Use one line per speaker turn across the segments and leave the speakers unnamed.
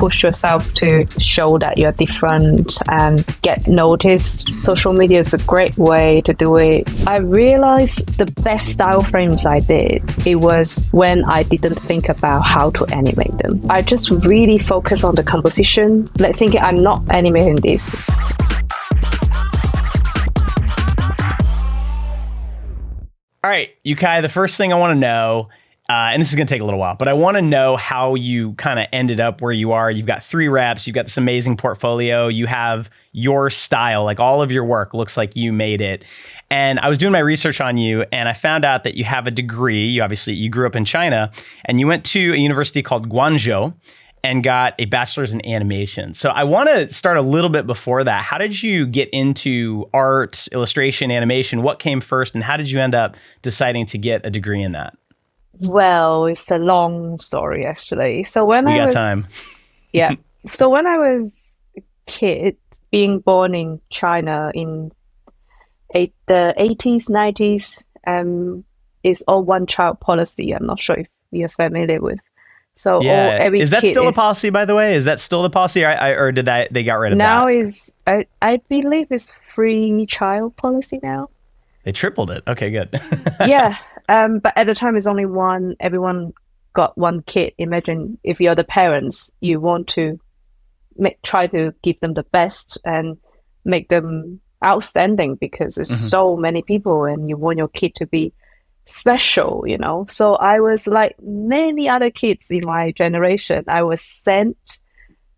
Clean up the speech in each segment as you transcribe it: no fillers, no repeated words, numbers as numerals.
push yourself to show that you're different and get noticed. Social media is a great way to do it. I realized the best style frames I did, it was when I didn't think about how to animate them. I just really focus on the composition, like thinking I'm not animating this.
All right, Yukai, the first thing I want to know, and this is going to take a little while, but I want to know how you kind of ended up where you are. You've got 3 reps, you've got this amazing portfolio, you have your style, like all of your work looks like you made it. And I was doing my research on you and I found out that you have a degree. You grew up in China and you went to a university called Guangzhou and got a bachelor's in animation. So I want to start a little bit before that. How did you get into art, illustration, animation? What came first and how did you end up deciding to get a degree in that?
Well, it's a long story actually. So when
we got time.
Yeah. So when I was a kid, being born in China in the 80s, 90s, is all one-child policy. I'm not sure if you're familiar with. So
yeah, is that still a policy, by the way? Is that still the policy, or did they got rid of
now
that?
Now is I believe it's free child policy now.
They tripled it. Okay, good.
Yeah, but at the time it's only one. Everyone got one kid. Imagine if you're the parents, you want to try to give them the best and make them outstanding because there's so many people, and you want your kid to be special, you know. So I was like many other kids in my generation. I was sent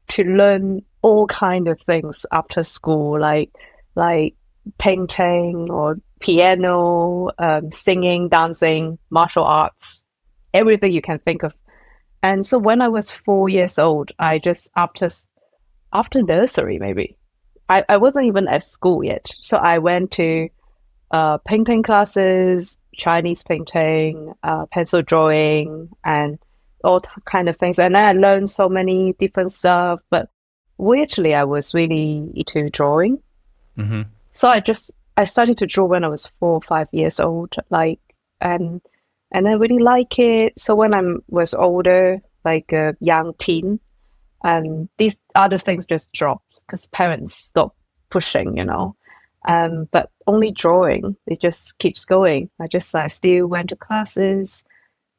to learn all kind of things after school, like painting or piano, singing, dancing, martial arts, everything you can think of. And so when I was 4 years old, I just after nursery maybe, I wasn't even at school yet. So I went to painting classes, Chinese painting, pencil drawing, and all kind of things. And I learned so many different stuff. But weirdly, I was really into drawing. So I started to draw when I was 4 or 5 years old, and I really like it. So when I was older, like a young teen, and these other things just dropped because parents stopped pushing, you know. But only drawing, it just keeps going. I still went to classes.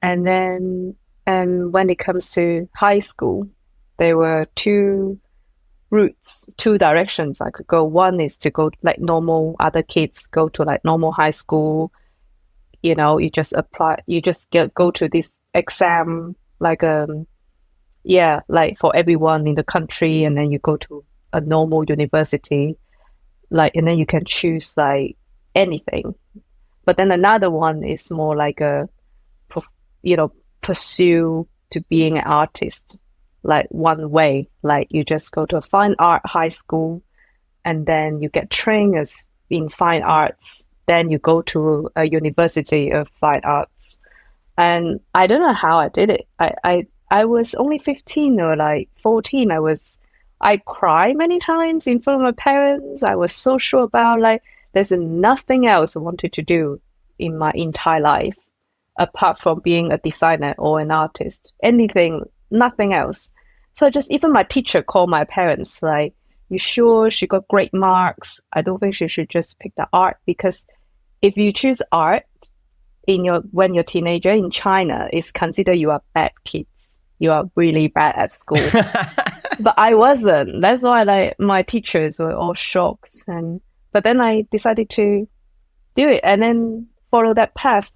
And then when it comes to high school, there were 2 routes, 2 directions I could go. One is to go like normal other kids go to like normal high school. You know, you just apply, you just go to this exam, like like for everyone in the country, and then you go to a normal university. And then you can choose like anything. But then another one is more like pursue to being an artist, like one way. Like you just go to a fine art high school and then you get trained as in fine arts. Then you go to a university of fine arts. And I don't know how I did it. I was only 15 or like 14. I cried many times in front of my parents. I was so sure about like there's nothing else I wanted to do in my entire life apart from being a designer or an artist. Anything, nothing else. So even my teacher called my parents like, "You sure she got great marks? I don't think she should just pick the art, because if you choose art when you're a teenager in China, it's considered you are bad kids. You are really bad at school." But I wasn't. That's why like my teachers were all shocked. But then I decided to do it and then follow that path.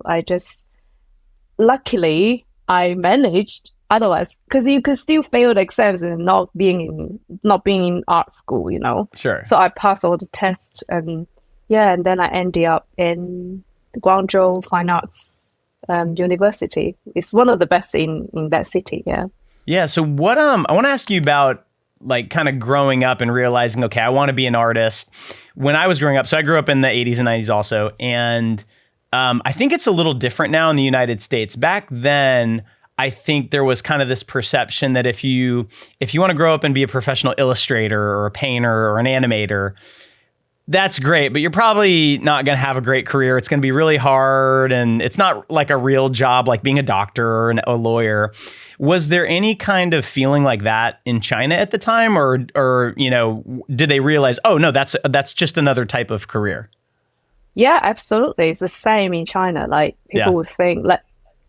Luckily I managed. Otherwise, because you could still fail the exams and not being in art school, you know.
Sure.
So I passed all the tests and then I ended up in the Guangzhou Fine Arts University. It's one of the best in that city. Yeah.
Yeah. So what I want to ask you about, like, kind of growing up and realizing, okay, I want to be an artist. When I was growing up, so I grew up in the 80s and 90s also, and I think it's a little different now in the United States. Back then, I think there was kind of this perception that if you want to grow up and be a professional illustrator or a painter or an animator, that's great, but you're probably not going to have a great career. It's going to be really hard, and it's not like a real job like being a doctor or a lawyer. Was there any kind of feeling like that in China at the time, or did they realize, oh no, that's just another type of career?
Yeah, absolutely. It's the same in China. Like
Yeah.
people would think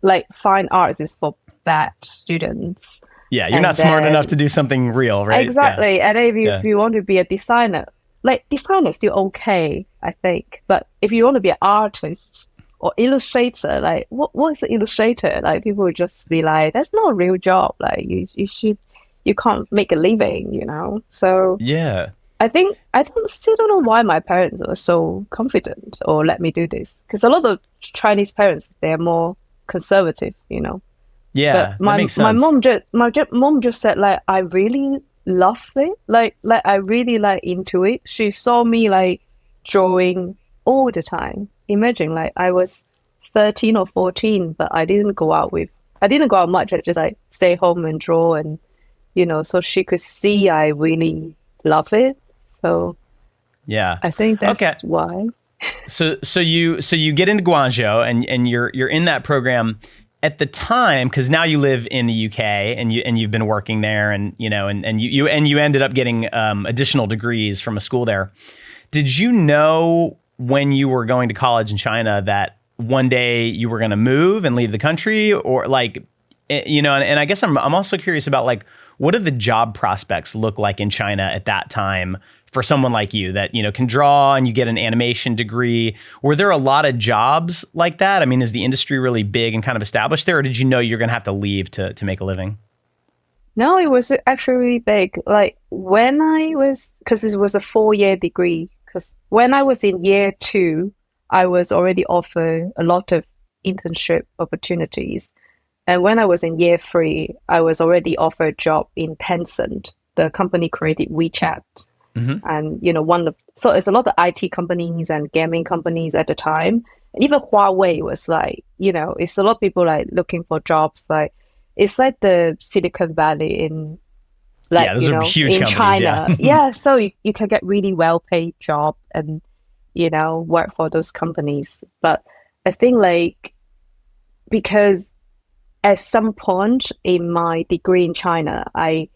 like fine arts is for bad students.
Yeah, you're not
And
smart enough
then
to do something real, right? Yeah.
exactly. And if
Yeah.
you want to be a designer, like designer is still okay, I think. But if you want to be an artist or illustrator, like what is an illustrator? Like people would just be like, that's not a real job. Like you can't make a living, you know? So
Yeah.
I think still don't know why my parents were so confident or let me do this. Because a lot of Chinese parents, they're more conservative, you know. But
Yeah, that makes sense.
mom just said like I really love it, like I really like into it. She saw me like drawing all the time. Imagine like I was 13 or 14, but I didn't go out much. I just like stay home and draw, and so she could see I really love it. So
Yeah.
I think
Okay.
that's why.
So you get into Guangzhou, and you're in that program at the time, because now you live in the UK, and you've been working there, and you ended up getting additional degrees from a school there. Did you know when you were going to college in China that one day you were going to move and leave the country, or like, and I guess I'm also curious about like, what do the job prospects look like in China at that time for someone like you that, can draw and you get an animation degree? Were there a lot of jobs like that? I mean, is the industry really big and kind of established there, or did you know you're going to have to leave to make a living?
No, it was actually really big. Like when I was, because it was a 4 year degree. Because when I was in year two, I was already offered a lot of internship opportunities. And when I was in year three, I was already offered a job in Tencent, the company created WeChat.
Hmm.
And so it's a lot of IT companies and gaming companies at the time. Even Huawei was like, it's a lot of people like looking for jobs. Like it's like the Silicon Valley in like
Yeah, those are huge
in
companies. Yeah.
China. Yeah, so you can get really well paid job and work for those companies. But I think like because at some point in my degree in China, I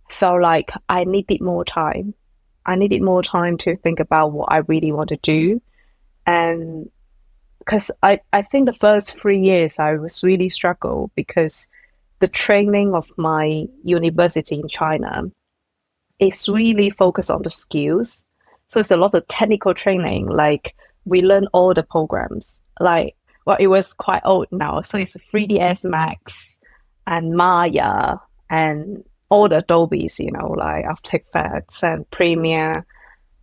felt like I needed more time. I needed more time to think about what I really want to do. And because I think the first 3 years I was really struggle because the training of my university in China is really focused on the skills. So it's a lot of technical training. Like we learn all the programs. Like well, it was quite old now. So it's 3ds Max and Maya and all the Adobes, like After Effects and Premiere.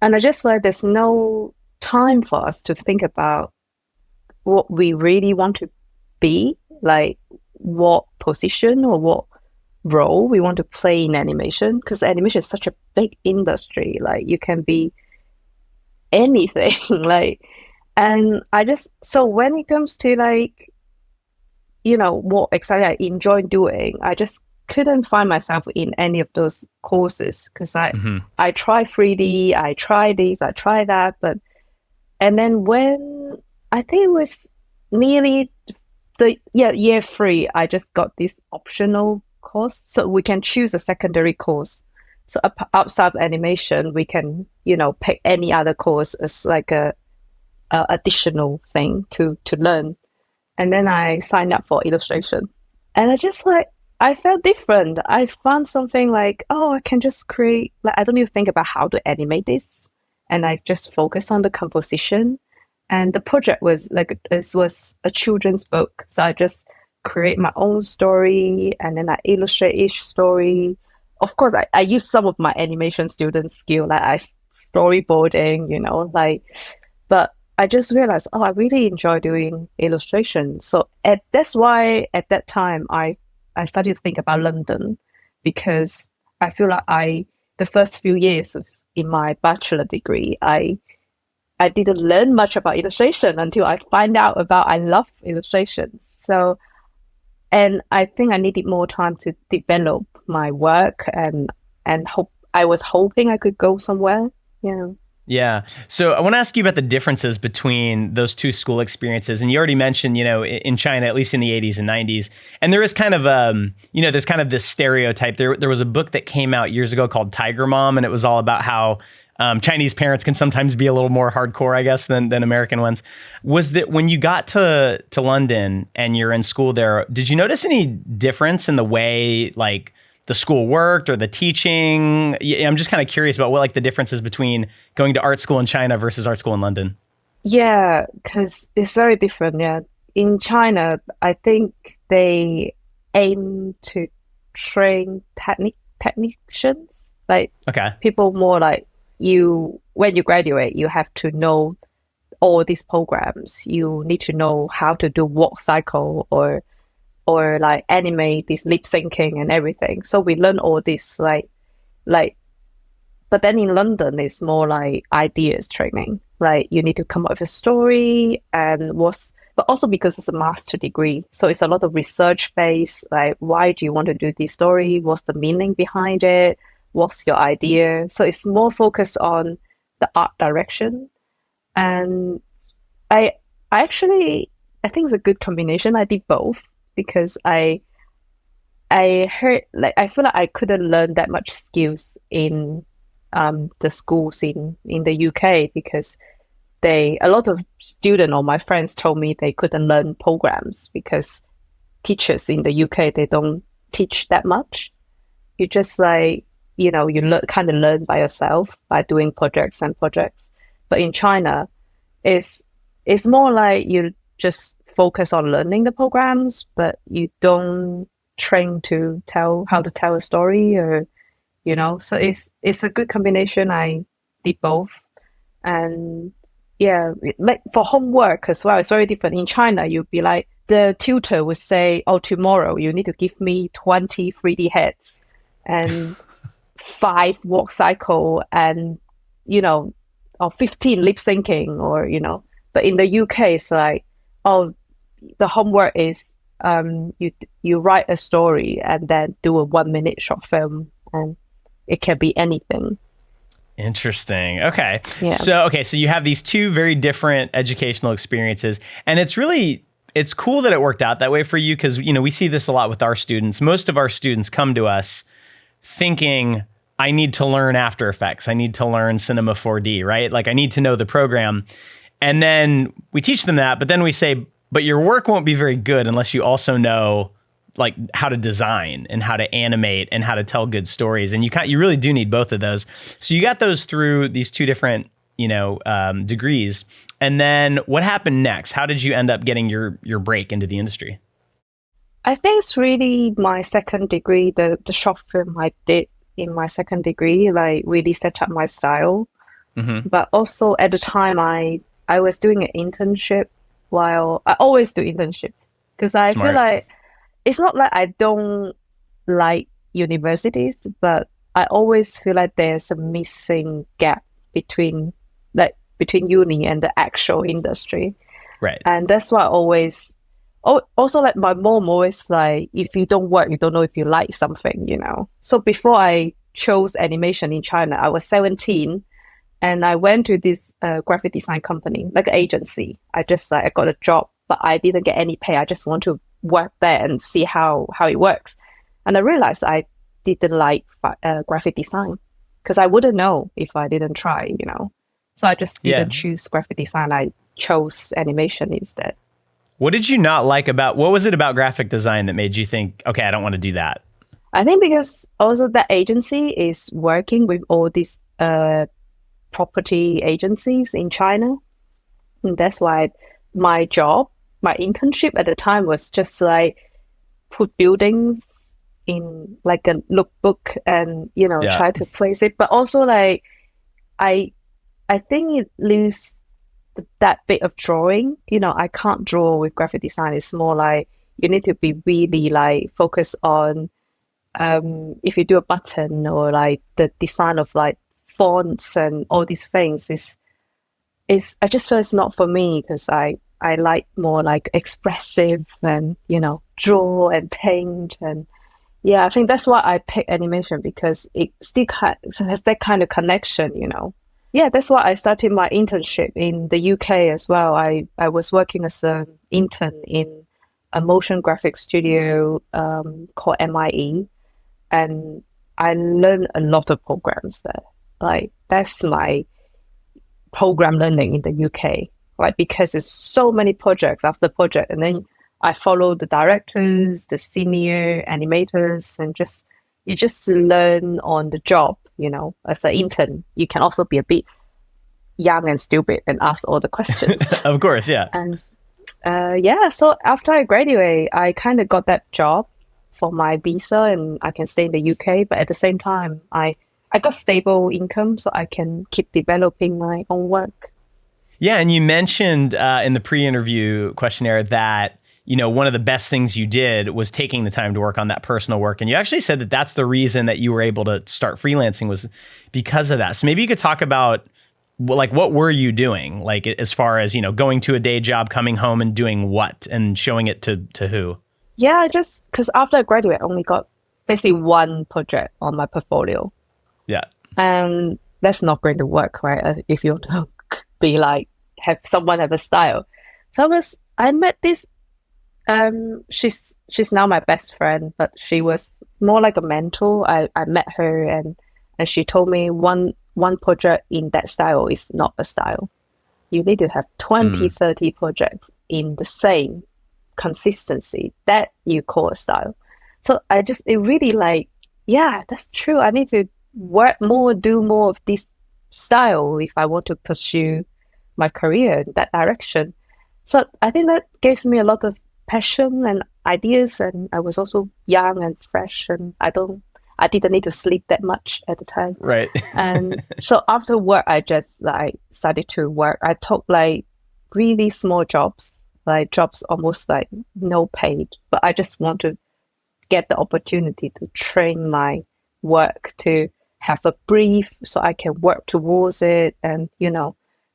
And I just like there's no time for us to think about what we really want to be, like what position or what role we want to play in animation, because animation is such a big industry. Like you can be anything. Like and I just so when it comes to like what exactly I enjoy doing, I just couldn't find myself in any of those courses because
Hmm.
I try 3D, I try this, I try that, but and then when I think it was nearly year three, I just got this optional course, so we can choose a secondary course. So outside of animation, we can pick any other course as like a additional thing to learn. And then I signed up for illustration, and I felt different. I found something like, oh, I can just create, like, I don't need to think about how to animate this. And I just focus on the composition. And the project was like, it was a children's book. So I just create my own story and then I illustrate each story. Of course, I use some of my animation student skill, like I storyboarding, but I just realized, oh, I really enjoy doing illustration. So that's why at that time I started to think about London because I feel like the first few years in my bachelor degree, I didn't learn much about illustration until I find out about I love illustration. So, and I think I needed more time to develop my work and hope I was hoping I could go somewhere. Yeah.
Yeah. So I want to ask you about the differences between those two school experiences. And you already mentioned, in China, at least in the 80s and 90s, and there is kind of, there's kind of this stereotype. There was a book that came out years ago called Tiger Mom, and it was all about how Chinese parents can sometimes be a little more hardcore, I guess, than American ones. Was that when you got to London and you're in school there, did you notice any difference in the way, like, the school worked or the teaching? I'm just kind of curious about what, like, the differences between going to art school in China versus art school in London.
Yeah, because it's very different. Yeah. In China, I think they aim to train technicians, like
Okay.
people more like you, when you graduate, you have to know all these programs. You need to know how to do walk cycle or like animate this lip syncing and everything. So we learn all this like but then in London it's more like ideas training. Like you need to come up with a story and what's but also because it's a master degree. So it's a lot of research based, like why do you want to do this story? What's the meaning behind it? What's your idea? So it's more focused on the art direction. And I I actually I think it's a good combination. I did both because I heard like I feel like I couldn't learn that much skills in the schools in the UK because a lot of students or my friends told me they couldn't learn programs because teachers in the UK they don't teach that much. You just like you kind of learn by yourself by doing projects and projects. But in China, it's it's more like you just focus on learning the programs, but you don't train to tell how to tell a story or. So it's a good combination. I did both. And yeah, like for homework as well, it's very different. In China, you'd be like, the tutor would say, oh, tomorrow you need to give me 20 3D heads and 5 walk cycle and, or 15 lip syncing but in the UK, it's like, oh, the homework is you write a story and then do a 1 minute short film and it can be anything.
Interesting. Okay.
Yeah.
So you have these two very different educational experiences, and it's cool that it worked out that way for you because, we see this a lot with our students. Most of our students come to us thinking, I need to learn After Effects. I need to learn Cinema 4D, right? Like I need to know the program. And then we teach them that, but then we say, but your work won't be very good unless you also know like how to design and how to animate and how to tell good stories. And you really do need both of those. So you got those through these two different, degrees. And then what happened next? How did you end up getting your break into the industry?
I think it's really my second degree, the short film I did in my second degree, like really set up my style.
Mm-hmm.
But also at the time I was doing an internship while I always do internships because I feel
Smart.
like it's not like I don't like universities, but I always feel like there's a missing gap between uni and the actual industry.
Right.
And that's why I always also like my mom always like if you don't work, you don't know if you like something. So before I chose animation in China, I was 17 and I went to this graphic design company, like an agency. I just like I got a job, but I didn't get any pay. I just want to work there and see how it works. And I realized I didn't like graphic design because I wouldn't know if I didn't try. So I just didn't choose graphic design. I chose animation instead.
What did you not like what was it about graphic design that made you think, okay, I don't want to do that?
I think because also that agency is working with all these property agencies in China. And that's why my internship at the time was just like put buildings in like a lookbook and, try to place it. But also like, I think it loses that bit of drawing. I can't draw with graphic design. It's more like you need to be really like focused on if you do a button or like the design of like fonts and all these things is I just feel it's not for me because I like more like expressive and draw and paint and yeah, I think that's why I picked animation because it still has that kind of connection. Yeah, that's why I started my internship in the UK as well. I was working as an intern in a motion graphics studio called MIE, and I learned a lot of programs there. Like that's my program learning in the UK. Like because there's so many projects after project, and then I follow the directors, the senior animators, and just you just learn on the job. You know, as an intern, you can also be a bit young and stupid and ask all the questions.
Of course, yeah.
And yeah, so after I graduate, I kind of got that job for my visa and I can stay in the UK. But at the same time, I got stable income so I can keep developing my own work.
Yeah, and you mentioned in the pre-interview questionnaire that one of the best things you did was taking the time to work on that personal work, and you actually said that that's the reason that you were able to start freelancing was because of that. So maybe you could talk about like what were you doing, like as far as going to a day job, coming home, and doing what, and showing it to who?
Yeah, just because after I graduate, I only got basically one project on my portfolio,
Yeah.
and that's not going to work, right? If you don't be like have someone have a style. So I met this she's now my best friend, but she was more like a mentor. I met her and she told me one project in that style is not a style. You need to have 20,
Mm.
30 projects in the same consistency that you call a style. So it really like, yeah, that's true. I need to work more, do more of this style if I want to pursue my career in that direction. So I think that gives me a lot of passion and ideas, and I was also young and fresh, and I didn't need to sleep that much at the time.
Right.
And so after work, I just like started to work. I took like really small jobs, like jobs almost like no paid, but I just want to get the opportunity to train my work to have a brief so I can work towards it and,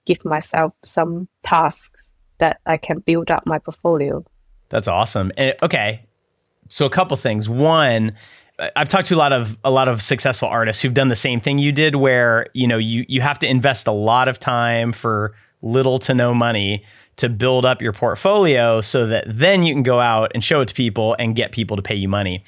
give myself some tasks that I can build up my portfolio.
That's awesome. Okay, so a couple things. One, I've talked to a lot of successful artists who've done the same thing you did, where you have to invest a lot of time for little to no money to build up your portfolio, so that then you can go out and show it to people and get people to pay you money.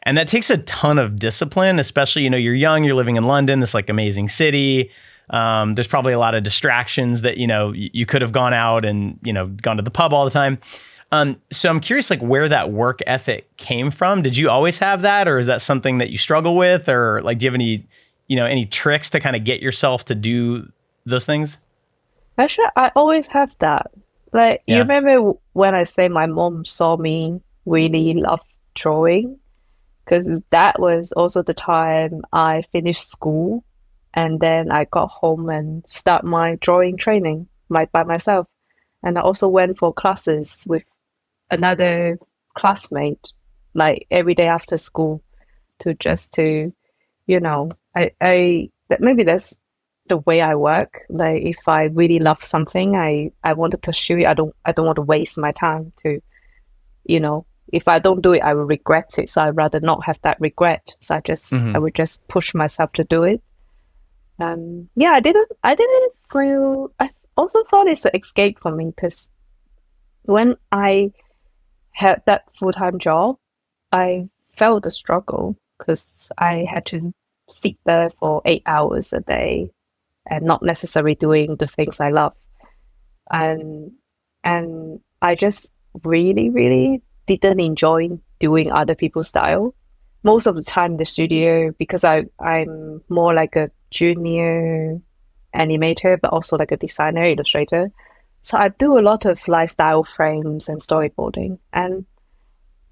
And that takes a ton of discipline, especially you're young, you're living in London, this like amazing city. There's probably a lot of distractions that you could have gone out and gone to the pub all the time. So I'm curious, like where that work ethic came from. Did you always have that, or is that something that you struggle with, or like do you have any tricks to kind of get yourself to do those things?
Actually, I always have that. Like, you
Yeah.
remember when I say my mom saw me really love drawing? Because that was also the time I finished school and then I got home and start my drawing training by myself. And I also went for classes with another classmate, like every day after school to just to, that maybe that's the way I work. Like if I really love something, I want to pursue it. I don't want to waste my time to, if I don't do it, I will regret it. So I'd rather not have that regret. So I
Hmm.
would just push myself to do it. Yeah, I didn't feel, I also thought it's an escape for me because when I had that full-time job, I felt the struggle because I had to sit there for 8 hours a day and not necessarily doing the things I love. And and I just really, really didn't enjoy doing other people's style. Most of the time in the studio, because I'm more like a junior animator, but also like a designer, illustrator. So I do a lot of lifestyle frames and storyboarding. And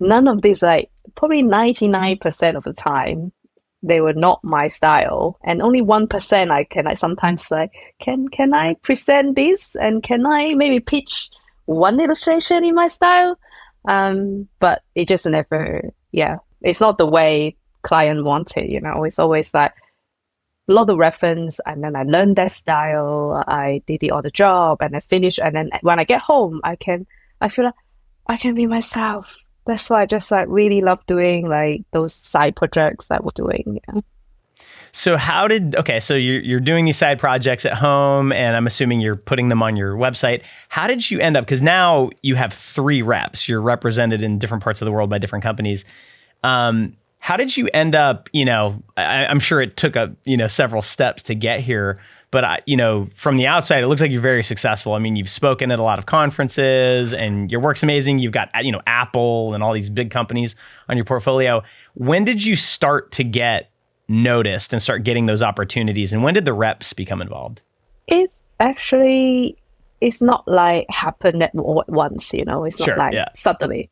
none of these, like probably 99% of the time, they were not my style. And only 1% I can like sometimes like, can I present this? And can I maybe pitch one illustration in my style? But it just never, yeah, it's not the way client wanted, It's always like a lot of reference and then I learned that style, I did it on the job and I finish and then when I get home I feel like I can be myself. That's why I just like really love doing like those side projects that we're doing. Yeah.
So so you're doing these side projects at home, and I'm assuming you're putting them on your website. How did you end up, because now you have 3 reps, you're represented in different parts of the world by different companies. How did you end up, I'm sure it took several steps to get here, but from the outside, it looks like you're very successful. I mean, you've spoken at a lot of conferences and your work's amazing. You've got, Apple and all these big companies on your portfolio. When did you start to get noticed and start getting those opportunities? And when did the reps become involved?
It's not like happened all at once, it's
Sure,
not like
yeah.
suddenly.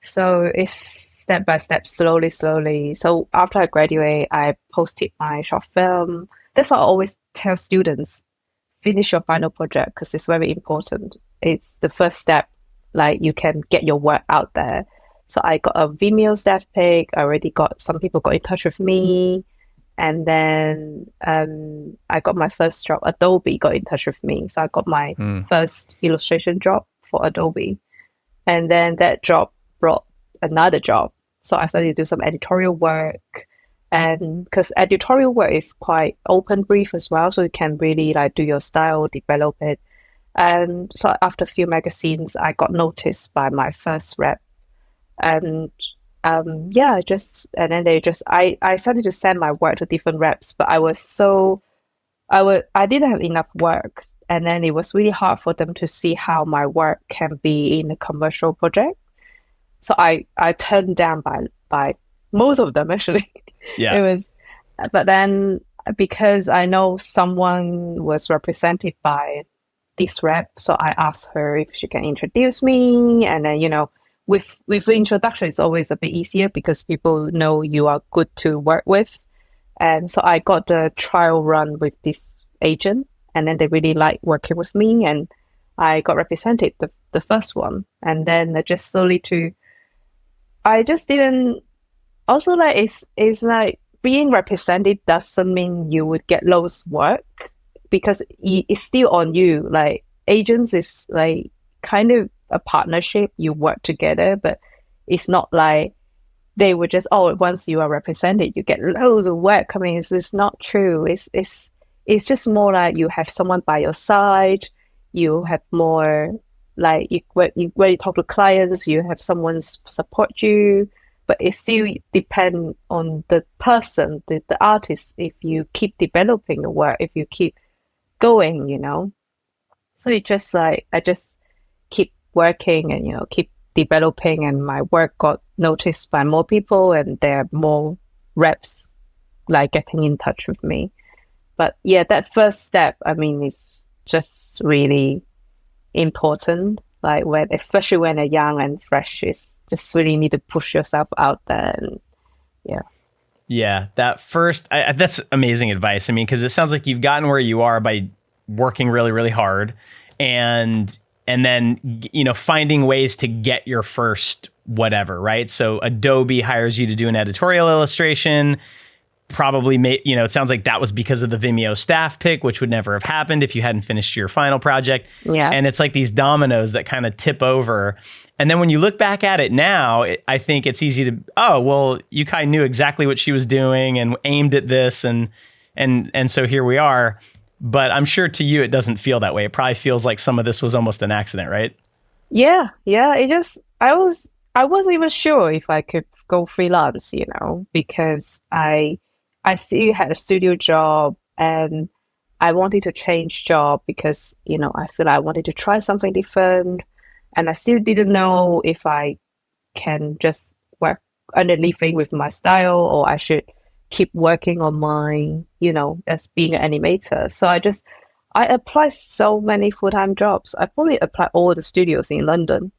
So it's step by step, slowly. So after I graduate, I posted my short film. That's what I always tell students, finish your final project because it's very important. It's the first step, like you can get your work out there. So I got a Vimeo staff pick. I already got some people got in touch with me. And then I got my first job. Adobe got in touch with me. So I got my first illustration job for Adobe. And then that job brought another job. So I started to do some editorial work. And because editorial work is quite open brief as well. So you can really like do your style, develop it. And so after a few magazines, I got noticed by my first rep. And I started to send my work to different reps, but I didn't have enough work, and then it was really hard for them to see how my work can be in a commercial project. So I turned down by most of them actually.
Yeah.
But then because I know someone was represented by this rep, so I asked her if she can introduce me, and then with the introduction, it's always a bit easier because people know you are good to work with. And so I got the trial run with this agent, and then they really liked working with me, and I got represented the first one. And then I just didn't, also like, it's like being represented doesn't mean you would get loads work because it's still on you. Like agents is like kind of a partnership, you work together, but it's not like they would just, once you are represented you get loads of work coming. It's not true. It's just more like you have someone by your side, you have more like when you talk to clients, you have someone support you, but it still depends on the person, the artist, if you keep developing your work, if you keep going, so it just like I just keep working and keep developing, and my work got noticed by more people, and there are more reps like getting in touch with me. But yeah, that first step, I mean, is just really important. Like especially when you're young and fresh, is just really need to push yourself out there. And
Yeah, that's amazing advice. I mean, because it sounds like you've gotten where you are by working really, really hard, and then finding ways to get your first whatever, right? So Adobe hires you to do an editorial illustration. Probably it sounds like that was because of the Vimeo staff pick, which would never have happened if you hadn't finished your final project.
Yeah.
And it's like these dominoes that kind of tip over. And then when you look back at it now, I think it's easy to, Yukai knew exactly what she was doing and aimed at this, and so here we are. But I'm sure to you, it doesn't feel that way. It probably feels like some of this was almost an accident, right?
Yeah. I wasn't even sure if I could go freelance, because I still had a studio job, and I wanted to change job because, I feel like I wanted to try something different, and I still didn't know if I can just work underneath with my style, or I should keep working on my, as being an animator. So I applied so many full-time jobs. I probably applied all the studios in London,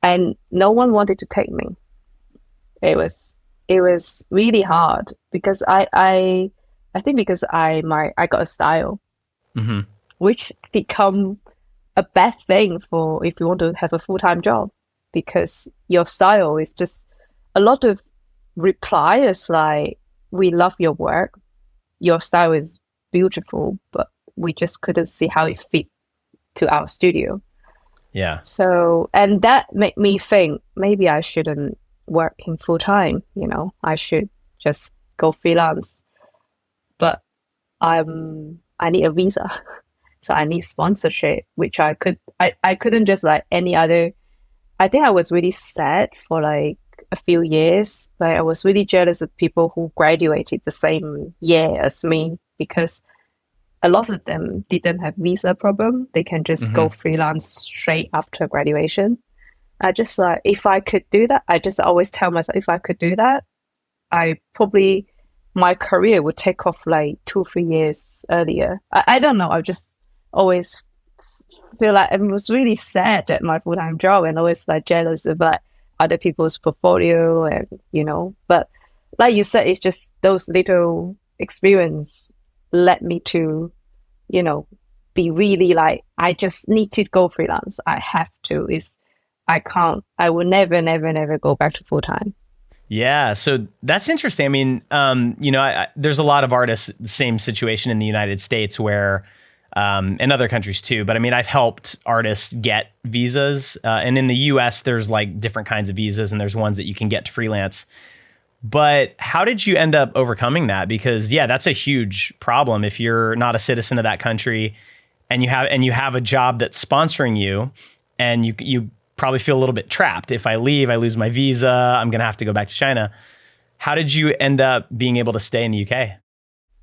and no one wanted to take me. It was really hard because I think because I got a style,
Mm-hmm.
which become a bad thing for if you want to have a full-time job, because your style is just a lot of replies like, we love your work, your style is beautiful, but we just couldn't see how it fit to our studio.
Yeah.
So, and that made me think maybe I shouldn't work in full time, I should just go freelance. But I need a visa. So I need sponsorship, which I couldn't just like any other. I think I was really sad for like a few years. Like I was really jealous of people who graduated the same year as me because a lot of them didn't have visa problem. They can just go
Hmm.
freelance straight after graduation. I just like if I could do that, I just always tell myself if I could do that, I probably my career would take off like 2, 3 years earlier. I don't know. I just always feel like I was really sad at my full time job and always like jealous of like other people's portfolio and But like you said, it's just those little experience led me to you know be really like I just need to go freelance. I have to. Is I can't. I will never, never, never go back to full time.
Yeah, so that's interesting. I mean, there's a lot of artists, the same situation in the United States where, and other countries too. But I mean, I've helped artists get visas, and in the U.S., there's like different kinds of visas, and there's ones that you can get to freelance. But how did you end up overcoming that? Because yeah, that's a huge problem if you're not a citizen of that country, and you have a job that's sponsoring you, and you probably feel a little bit trapped. If I leave, I lose my visa. I'm going to have to go back to China. How did you end up being able to stay in the UK?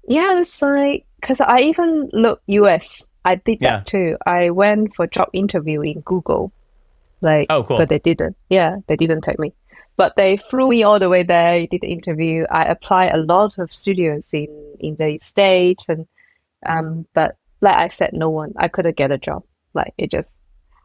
Yeah, it's like because I even look US. I did
Yeah.
that too. I went for job interview in Google, like,
Oh,
but
cool.
they didn't. Yeah, they didn't take me. But they flew me all the way there. Did the interview. I applied a lot of studios in the state, and but like I said, no one. I couldn't get a job. Like it just,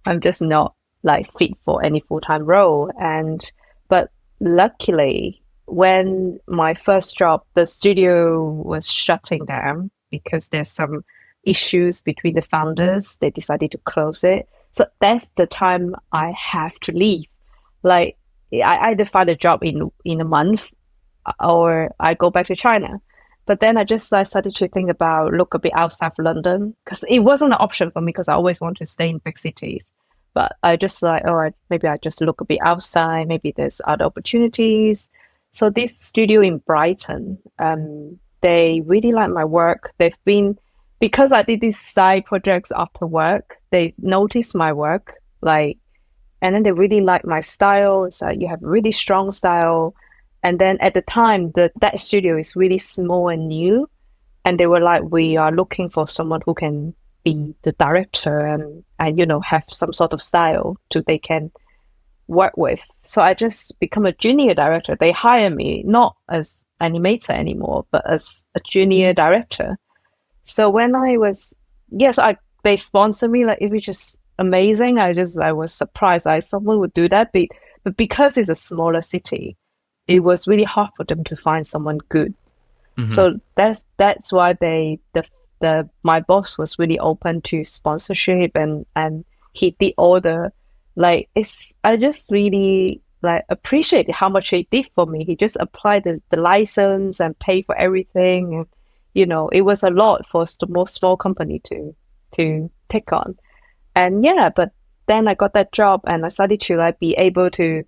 I'm just not like fit for any full time role. And but luckily, when my first job, the studio was shutting down because there's some issues between the founders. They decided to close it. So that's the time I have to leave. Like I either find a job in a month or I go back to China. But then I just like started to think about look a bit outside of London because it wasn't an option for me because I always want to stay in big cities. But I just like, maybe I just look a bit outside. Maybe there's other opportunities. So this studio in Brighton, they really like my work. They've been because I did these side projects after work. They noticed my work, like, and then they really like my style. It's like you have really strong style. And then at the time, that studio is really small and new, and they were like, we are looking for someone who can be the director and have some sort of style to they can work with. So I just become a junior director. They hire me not as animator anymore, but as a junior director. So when I was yes, I they sponsor me like it was just amazing. I was surprised like someone would do that, but because it's a smaller city, it was really hard for them to find someone good.
Hmm.
So that's why the my boss was really open to sponsorship and he did all the like it's I just really like appreciate how much he did for me. He just applied the license and paid for everything and it was a lot for a more small company to take on. And yeah, but then I got that job and I started to like be able to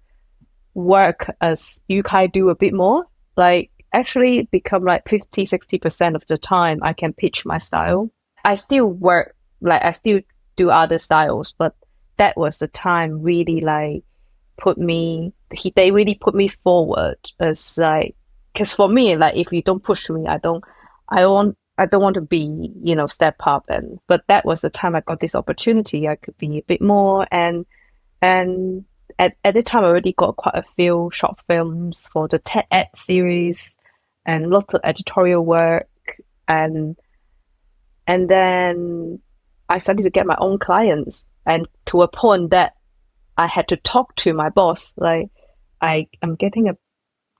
work as Yukai do a bit more. Like actually become like 50, 60% of the time I can pitch my style. I still work like I still do other styles, but that was the time really like they really put me forward as like because for me like if you don't push me I don't want to be step up but that was the time I got this opportunity I could be a bit more and at the time I already got quite a few short films for the TED Ed series and lots of editorial work and and then I started to get my own clients and to a point that I had to talk to my boss like I'm getting a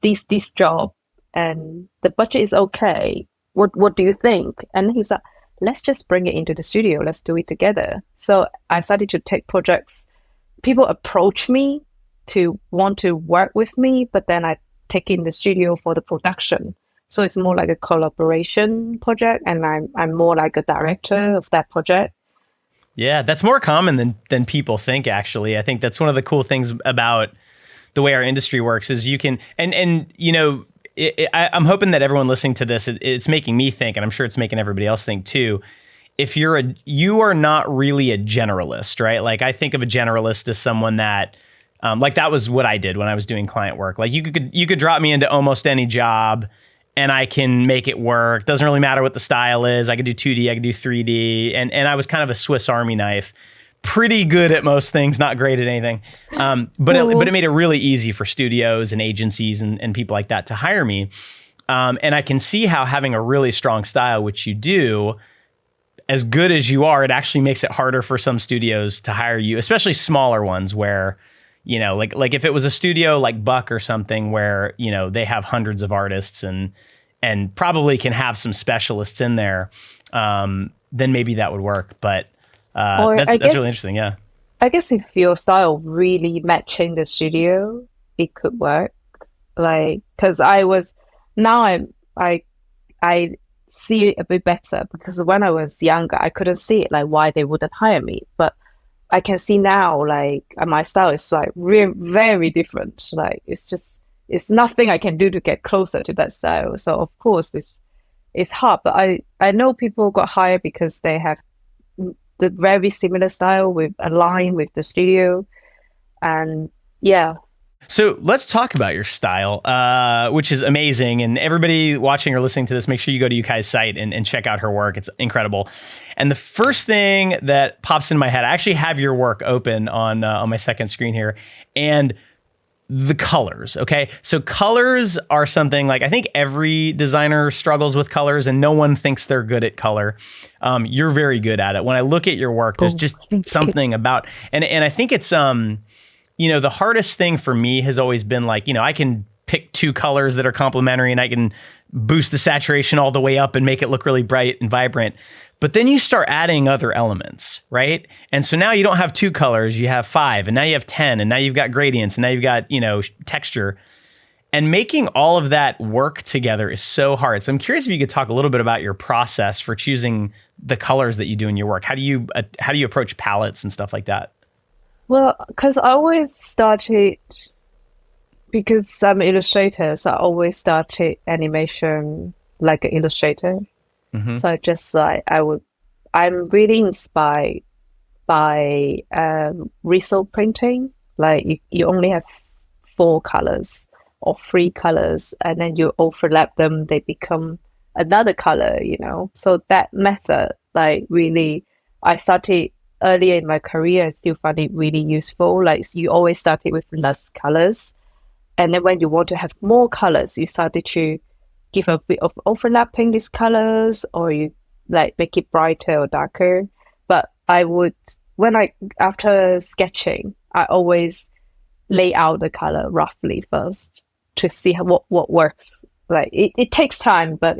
this job and the budget is okay. What do you think? And he was like, let's just bring it into the studio. Let's do it together. So I started to take projects. People approach me to want to work with me, but then I take in the studio for the production. So it's more like a collaboration project, and I'm more like a director of that project.
Yeah, that's more common than people think. Actually, I think that's one of the cool things about the way our industry works is you can and I'm hoping that everyone listening to this, it's making me think, and I'm sure it's making everybody else think too. If you are not really a generalist, right? Like I think of a generalist as someone that, like that was what I did when I was doing client work. Like you could drop me into almost any job and I can make it work. Doesn't really matter what the style is. I could do 2D, I could do 3D. And I was kind of a Swiss Army knife. Pretty good at most things, not great at anything. But it made it really easy for studios and agencies and people like that to hire me. And I can see how having a really strong style, which you do, as good as you are, it actually makes it harder for some studios to hire you, especially smaller ones where, you know, like if it was a studio like Buck or something where, you know, they have hundreds of artists and probably can have some specialists in there, then maybe that would work. But that's really interesting. Yeah.
I guess if your style really matching the studio, it could work. Like, because I see it a bit better because when I was younger, I couldn't see it, like why they wouldn't hire me. But I can see now, like my style is like very different. Like it's nothing I can do to get closer to that style. So of course it's hard. But I know people got hired because they have the very similar style with align with the studio, and yeah.
So let's talk about your style, which is amazing. And everybody watching or listening to this, make sure you go to Yukai's site and check out her work. It's incredible. And the first thing that pops into my head, I actually have your work open on my second screen here, and the colors. Okay. So colors are something like I think every designer struggles with colors and no one thinks they're good at color. You're very good at it. When I look at your work, there's just something about, and I think it's, you know, the hardest thing for me has always been like, you know, I can pick two colors that are complementary and I can boost the saturation all the way up and make it look really bright and vibrant. But then you start adding other elements, right? And so now you don't have two colors, you have 5, and now you have 10, and now you've got gradients, and now you've got, you know, texture. And making all of that work together is so hard. So I'm curious if you could talk a little bit about your process for choosing the colors that you do in your work. How do you approach palettes and stuff like that?
Well, because I always started, because I'm an illustrator, so I always started animation like an illustrator.
Mm-hmm.
So I just like I'm really inspired by result printing. Like you only have 4 colors or 3 colors, and then you overlap them, they become another color, you know. So that method, like really, I started earlier in my career. I still find it really useful. Like you always started with less colors, and then when you want to have more colors, you started to give a bit of overlapping these colors, or you like make it brighter or darker. But I would, after sketching, I always lay out the color roughly first to see what works. Like it takes time, but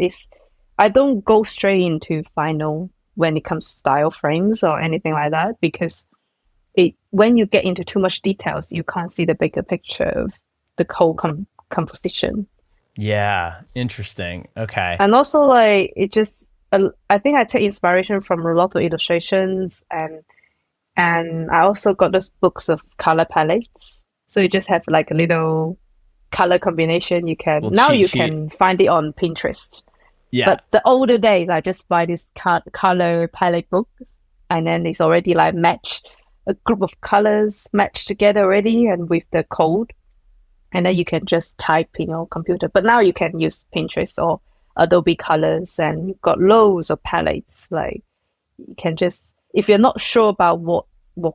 I don't go straight into final when it comes to style frames or anything like that, because when you get into too much details, you can't see the bigger picture of the whole composition.
Yeah, interesting. Okay.
And also, like, I think I take inspiration from a lot of illustrations, and I also got those books of color palettes. So you just have like a little color combination. You can find it on Pinterest.
Yeah.
But the older days, I just buy this color palette books, and then it's already like a group of colors matched together already, and with the code. And then you can just type in your computer. But now you can use Pinterest or Adobe Colors, and you've got loads of palettes. Like you can just, if you're not sure about what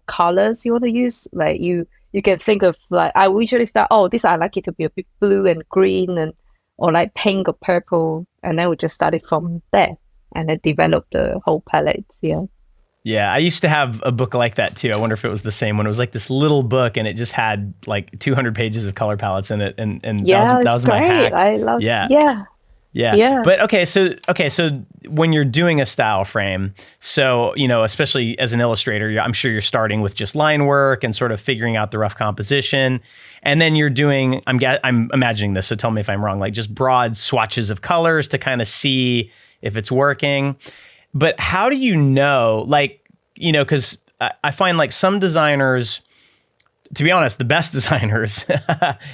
colors you want to use, like you can think of like, I usually start, this I like it to be a bit blue and green or like pink or purple, and then we just started from there and then develop the whole palette. Yeah.
Yeah, I used to have a book like that too. I wonder if it was the same one. It was like this little book, and it just had like 200 pages of color palettes in it, and
yeah,
that was my hack.
I love.
Yeah. But okay, so when you're doing a style frame, so you know, especially as an illustrator, I'm sure you're starting with just line work and sort of figuring out the rough composition, and then you're doing. I'm imagining this, so tell me if I'm wrong. Like just broad swatches of colors to kind of see if it's working. But how do you know, like, you know, because I find like some designers, to be honest, the best designers,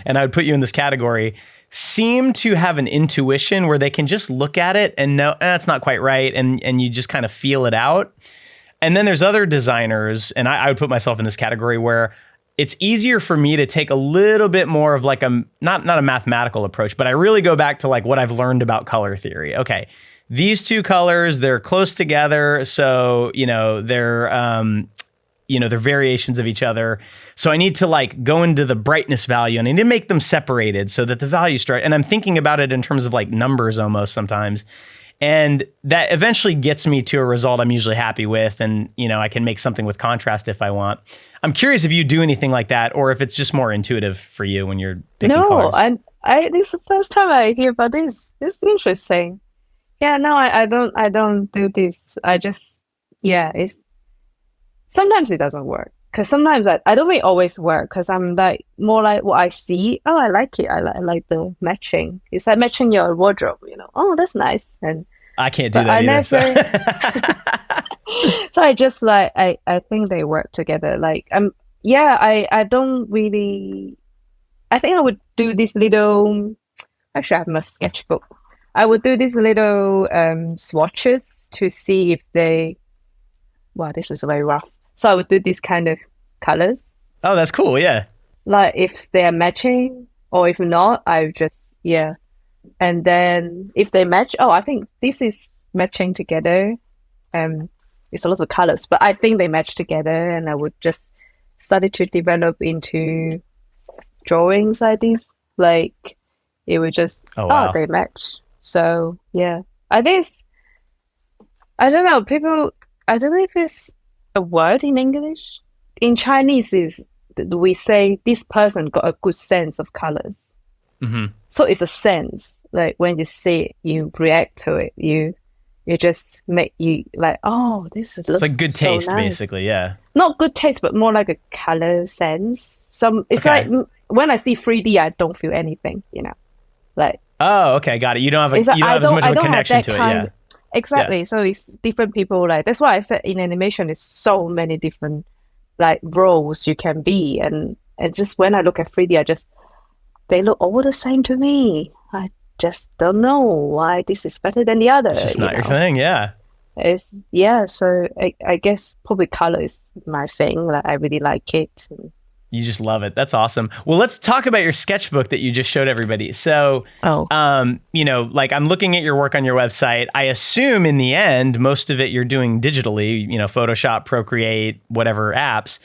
and I would put you in this category, seem to have an intuition where they can just look at it and know that's not quite right, and you just kind of feel it out. And then there's other designers, and I would put myself in this category, where it's easier for me to take a little bit more of like a not a mathematical approach, but I really go back to like what I've learned about color theory. Okay, these two colors, they're close together, so they're variations of each other. So I need to like go into the brightness value and I need to make them separated so that the values start. And I'm thinking about it in terms of like numbers almost sometimes. And that eventually gets me to a result I'm usually happy with. And, I can make something with contrast if I want. I'm curious if you do anything like that, or if it's just more intuitive for you when you're picking colors.
No, this is the first time I hear about this. It's interesting. Yeah, no, I don't do this. It's sometimes it doesn't work. Because sometimes I don't really always work, because I'm like more like what I see. Oh, I like it. I like the matching. It's like matching your wardrobe, Oh, that's nice. And
I can't do that either.
So I just like I think they work together. Like I don't really. I think I would do this little. Actually, I have my sketchbook. I would do these little swatches to see if they. Wow, this is very rough. So I would do these kind of colors.
Oh, that's cool. Yeah.
Like if they're matching, or if not, I just, yeah. And then if they match, I think this is matching together. It's a lot of colors, but I think they match together, and I would just start to develop into drawings like this. Like it would just, they match. So yeah, I think I don't know, I don't know if it's a word in English. In Chinese we say this person got a good sense of colors.
Mm-hmm.
So it's a sense. Like when you see it, you react to it. You just make you like, oh, this is.
It's like good taste,
so nice.
Basically, yeah.
Not good taste, but more like a color sense. It's like when I see 3D, I don't feel anything. Like.
Oh, okay, got it. You don't have as much of a connection to it, yeah.
Exactly. Yeah. So it's different people. Like that's why I said in animation, there's so many different like roles you can be, and just when I look at 3D, they look all the same to me. I just don't know why this is better than the other.
It's just not your thing, yeah.
So I guess probably color is my thing. Like I really like it.
You just love it. That's awesome. Well, let's talk about your sketchbook that you just showed everybody. So, like I'm looking at your work on your website. I assume in the end, most of it you're doing digitally, Photoshop, Procreate, whatever apps.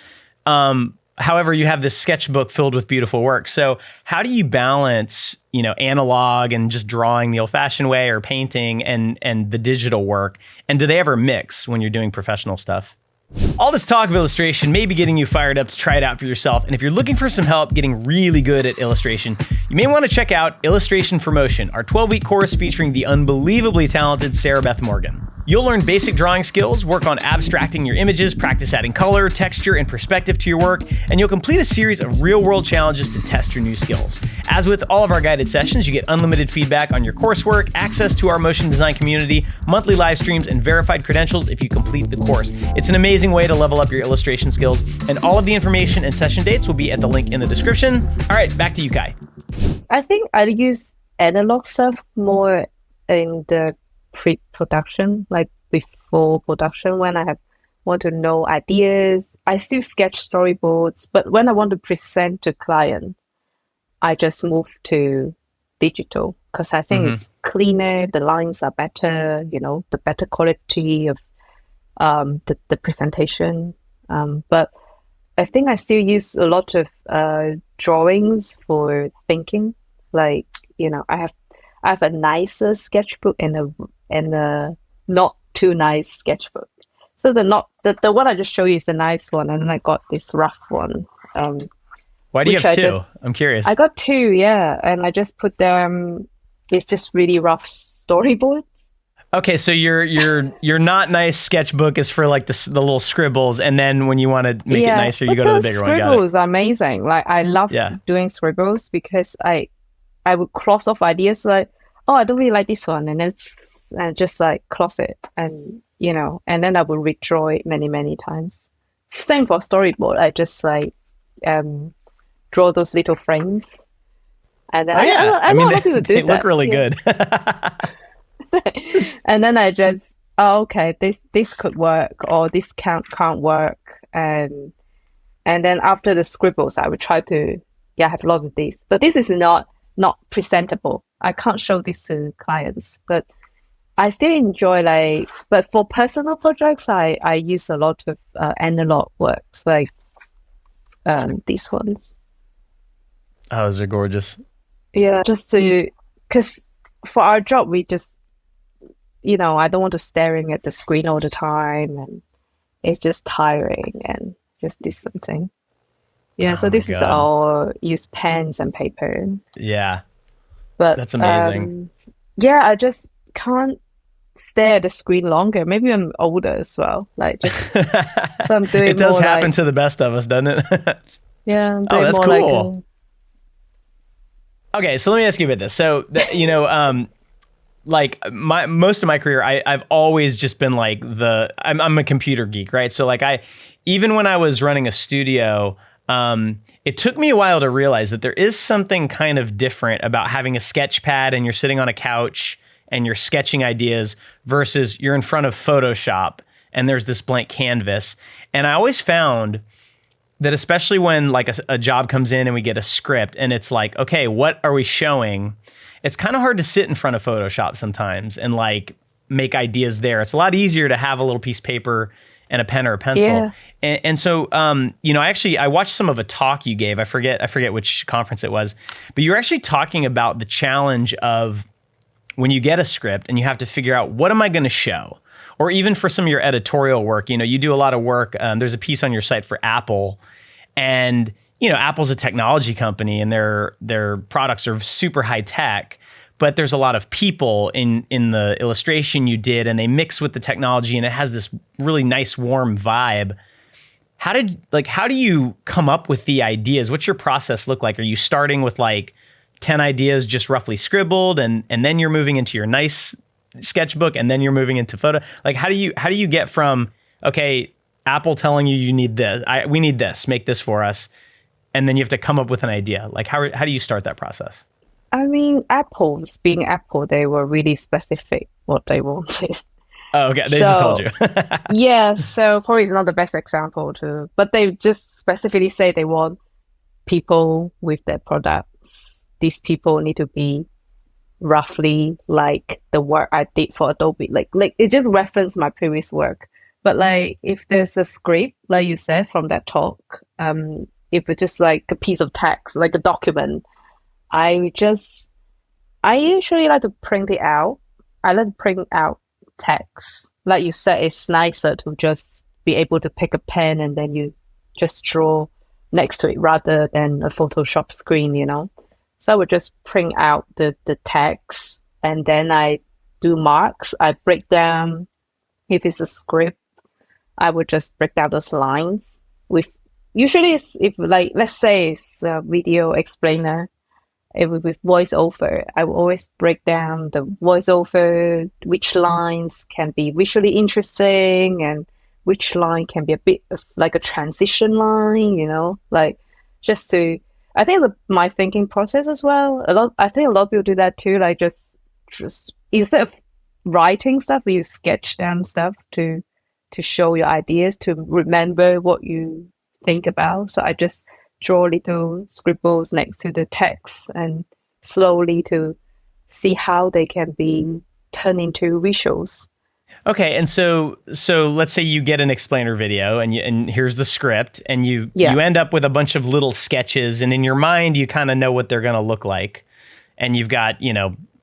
However, you have this sketchbook filled with beautiful work. So how do you balance, analog and just drawing the old fashioned way, or painting and the digital work? And do they ever mix when you're doing professional stuff? All this talk of illustration may be getting you fired up to try it out for yourself, and if you're looking for some help getting really good at illustration, you may want to check out Illustration for Motion, our 12-week course featuring the unbelievably talented Sarah Beth Morgan. You'll learn basic drawing skills, work on abstracting your images, practice adding color, texture, and perspective to your work, and you'll complete a series of real-world challenges to test your new skills. As with all of our guided sessions, you get unlimited feedback on your coursework, access to our motion design community, monthly live streams, and verified credentials if you complete the course. It's an amazing way to level up your illustration skills, and all of the information and session dates will be at the link in the description. All right, back to Yukai.
I think I use analog stuff more in the pre-production, like before production, when I want to know ideas. I still sketch storyboards, but when I want to present to client, I just move to digital, because I think it's cleaner, the lines are better, the better quality of the presentation. But I think I still use a lot of drawings for thinking. Like, I have a nicer sketchbook and a not too nice sketchbook. So the one I just showed you is the nice one, and then I got this rough one.
Why do you have two? I'm curious.
I got two, yeah, and I just put them. It's just really rough storyboards.
Okay, so your not nice sketchbook is for like the little scribbles, and then when you want to make it nicer, you go to the bigger one.
Scribbles are amazing. Like I love doing scribbles, because I would cross off ideas like, oh, I don't really like this one, and just like cross it, and and then I will redraw it many times. Same for storyboard. I just like draw those little frames. And then
Oh yeah,
I
I
know
mean
a lot of people do
they look
that.
really
Yeah.
good.
And then I just, oh, okay, this could work, or this can't work. And then after the scribbles, I would try to, yeah, have lots of these. But this is not presentable. I can't show this to clients, but I still enjoy, like, but for personal projects, I use a lot of analog works, like these ones.
Oh, those are gorgeous.
Yeah, just to, because for our job, we just, I don't want to staring at the screen all the time, and it's just tiring, and just do something. Yeah,
Oh
so
my
this is
God.
all use pens and paper.
Yeah,
But
that's amazing.
yeah, I just can't stare at the screen longer. Maybe I'm older as well. Like, just so I'm
It
doing
does
more
happen
like,
to the best of us, doesn't it?
yeah, I'm
Oh,
doing
that's
more like
cool.
a,
Okay, so let me ask you about this. So, like my most of my career, I've always just been like I'm a computer geek, right? So like even when I was running a studio, it took me a while to realize that there is something kind of different about having a sketch pad and you're sitting on a couch and you're sketching ideas versus you're in front of Photoshop and there's this blank canvas. And I always found that especially when like a job comes in and we get a script and it's like, okay, what are we showing? It's kind of hard to sit in front of Photoshop sometimes and like make ideas there. It's a lot easier to have a little piece of paper and a pen or a pencil.
yeah,
And so, I watched some of a talk you gave. I forget which conference it was, but you were actually talking about the challenge of when you get a script and you have to figure out what am I going to show? Or even for some of your editorial work, you do a lot of work. There's a piece on your site for Apple, and Apple's a technology company, and their products are super high tech. But there's a lot of people in the illustration you did, and they mix with the technology, and it has this really nice warm vibe. How do you come up with the ideas? What's your process look like? Are you starting with like 10 ideas just roughly scribbled, and then you're moving into your nice sketchbook, and then you're moving into photo? Like how do you get from, okay, Apple telling you need this, we need this, make this for us, and then you have to come up with an idea? Like how do you start that process?
I mean, Apple's being Apple, they were really specific what they wanted.
Oh, okay, they just told
So
you.
yeah, so probably it's not the best example to, but they just specifically say they want people with their products. These people need to be roughly like the work I did for Adobe. Like it just referenced my previous work. But like if there's a script, like you said from that talk, if it's just like a piece of text, like a document, I just I usually like to print it out. I like to print out text. Like you said, it's nicer to just be able to pick a pen and then you just draw next to it rather than a Photoshop screen. So I would just print out the text and then I do marks. I break down, if it's a script, I would just break down those lines with, usually if like, let's say it's a video explainer, with voiceover, I will always break down the voiceover, which lines can be visually interesting and which line can be a bit of like a transition line, like just to, I think my thinking process as well. I think a lot of people do that too, like just instead of writing stuff, you sketch down stuff to show your ideas, to remember what you think about. So I just draw little scribbles next to the text and slowly to see how they can be turned into visuals.
Okay, and so let's say you get an explainer video, and here's the script, and you
Yeah.
end up with a bunch of little sketches, and in your mind you kind of know what they're going to look like, and you've got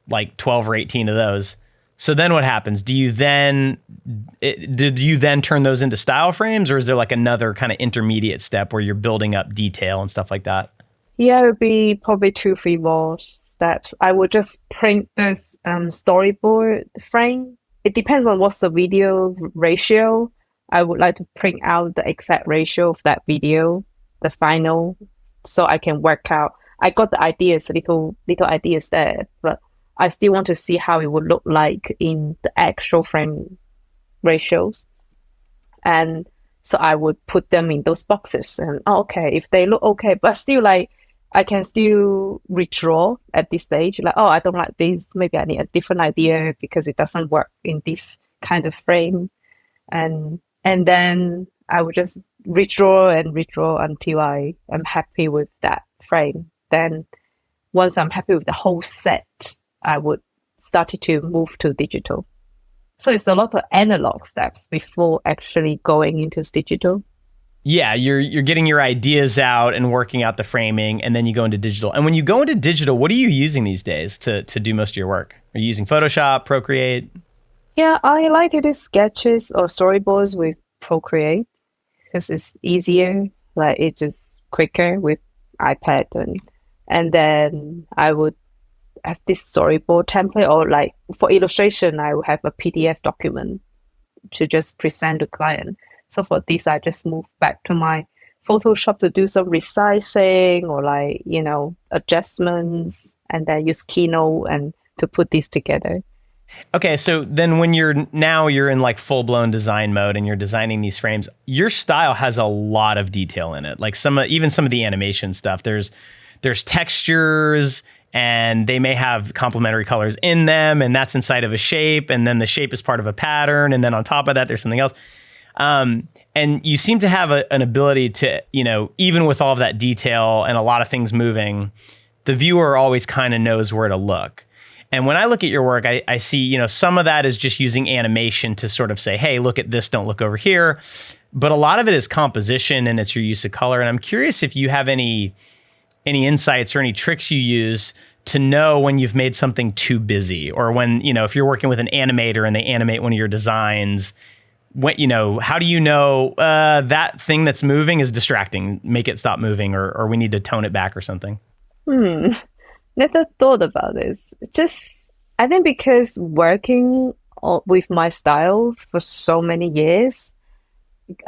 like 12 or 18 of those. So then what happens? Did you then turn those into style frames, or is there like another kind of intermediate step where you're building up detail and stuff like that?
Yeah, it would be probably 2, 3 more steps. I would just print this storyboard frame. It depends on what's the video ratio. I would like to print out the exact ratio of that video, the final, so I can work out. I got the ideas, little ideas there, but I still want to see how it would look like in the actual frame ratios. And so I would put them in those boxes and, oh, okay, if they look okay, but still like I can still redraw at this stage. Like, oh, I don't like this. Maybe I need a different idea because it doesn't work in this kind of frame. And then I would just redraw and redraw until I am happy with that frame. Then once I'm happy with the whole set, I would start to move to digital. So it's a lot of analog steps before actually going into digital.
Yeah, you're getting your ideas out and working out the framing, and then you go into digital. And when you go into digital, what are you using these days to do most of your work? Are you using Photoshop, Procreate?
Yeah, I like to do sketches or storyboards with Procreate because it's easier. Like it's just quicker with iPad, and then I would have this storyboard template, or like for illustration, I would have a PDF document to just present to client. So for this, I just move back to my Photoshop to do some resizing or like, adjustments, and then use Keynote and to put this together.
Okay, so then when you're in like full blown design mode and you're designing these frames, your style has a lot of detail in it. Like even some of the animation stuff, there's textures, and they may have complementary colors in them, and that's inside of a shape, and then the shape is part of a pattern, and then on top of that, there's something else. And you seem to have an ability to, even with all of that detail and a lot of things moving, the viewer always kind of knows where to look. And when I look at your work, I see, some of that is just using animation to sort of say, hey, look at this, don't look over here. But a lot of it is composition, and it's your use of color. And I'm curious if you have any insights or any tricks you use to know when you've made something too busy, or when, if you're working with an animator and they animate one of your designs, how do you know that thing that's moving is distracting, make it stop moving, or we need to tone it back or something?
Never thought about this. Just, I think because working with my style for so many years,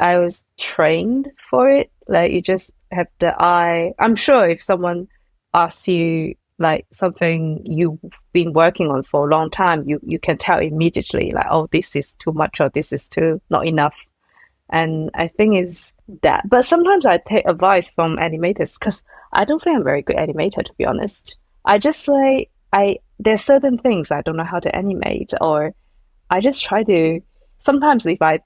I was trained for it. Like you just have the eye. I'm sure if someone asks you like something you've been working on for a long time, you can tell immediately like, oh, this is too much or this is too not enough. And I think it's that. But sometimes I take advice from animators because I don't think I'm a very good animator, to be honest. I just there's certain things I don't know how to animate, or I just try to, sometimes if I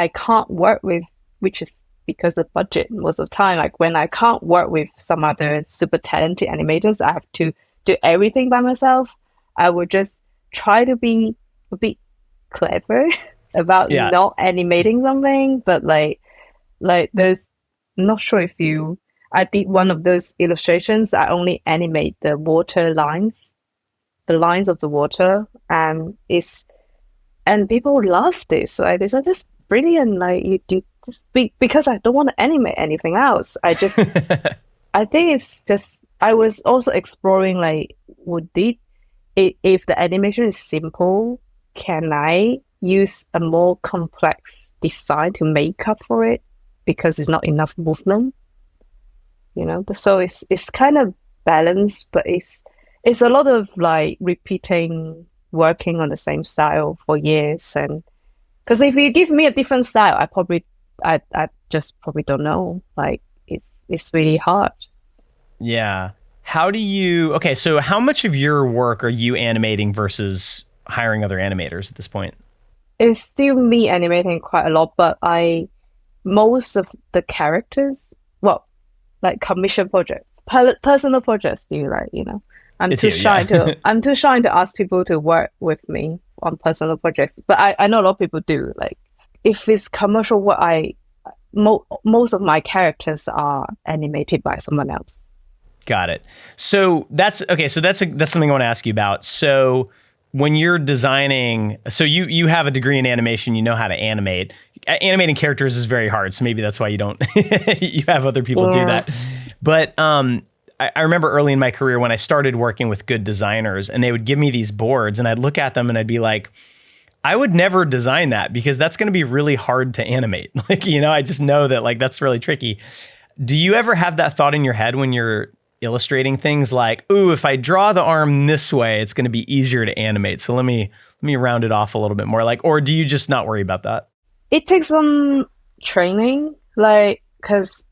can't work with, which is because of budget most of the time, like when I can't work with some other super talented animators, I have to do everything by myself. I would just try to be a bit clever about not animating something, but like there's, I'm not sure if I did one of those illustrations. I only animate the water lines, the lines of the water, and people love this. Like they said, "This is brilliant!" Like you do this because I don't want to animate anything else. I think it's just I was also exploring like, if the animation is simple, can I use a more complex design to make up for it because it's not enough movement? So it's kind of balanced, but it's a lot of like repeating, working on the same style for years. And because if you give me a different style, I just probably don't know. Like it's really hard.
Yeah. So how much of your work are you animating versus hiring other animators at this point?
It's still me animating quite a lot, but most of the characters, like commission projects, personal projects, I'm too shy to ask people to work with me on personal projects. But I know a lot of people do. Like if it's commercial work, most of my characters are animated by someone else.
Got it. So that's okay. So that's something I want to ask you about. So when you're designing, so you have a degree in animation, you know how to animate. Animating characters is very hard, so maybe that's why you don't. You have other people do that. But I remember early in my career when I started working with good designers, and they would give me these boards, and I'd look at them and I'd be like, I would never design that because that's going to be really hard to animate. Like, I just know that like that's really tricky. Do you ever have that thought in your head when you're illustrating things like, ooh, if I draw the arm this way, it's going to be easier to animate. So let me round it off a little bit more. Like, or do you just not worry about that?
It takes some training, like, because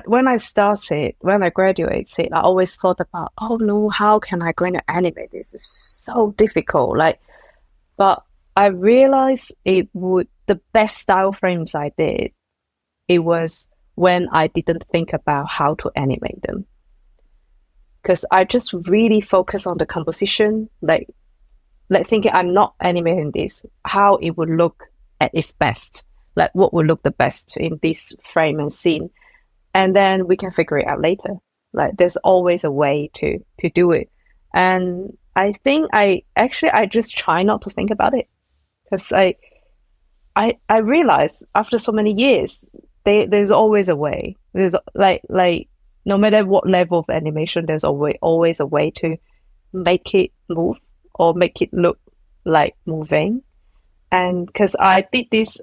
when I graduated, I always thought about, oh no, how can I going to animate this? It's so difficult. But I realized the best style frames I did, it was when I didn't think about how to animate them. Because I just really focus on the composition, like thinking I'm not animating this, how it would look at its best, like what would look the best in this frame and scene. And then we can figure it out later. Like there's always a way to do it. And I think I just try not to think about it, because I realized after so many years, there's always a way. There's like no matter what level of animation, there's always a way to make it move or make it look like moving. And because I did this,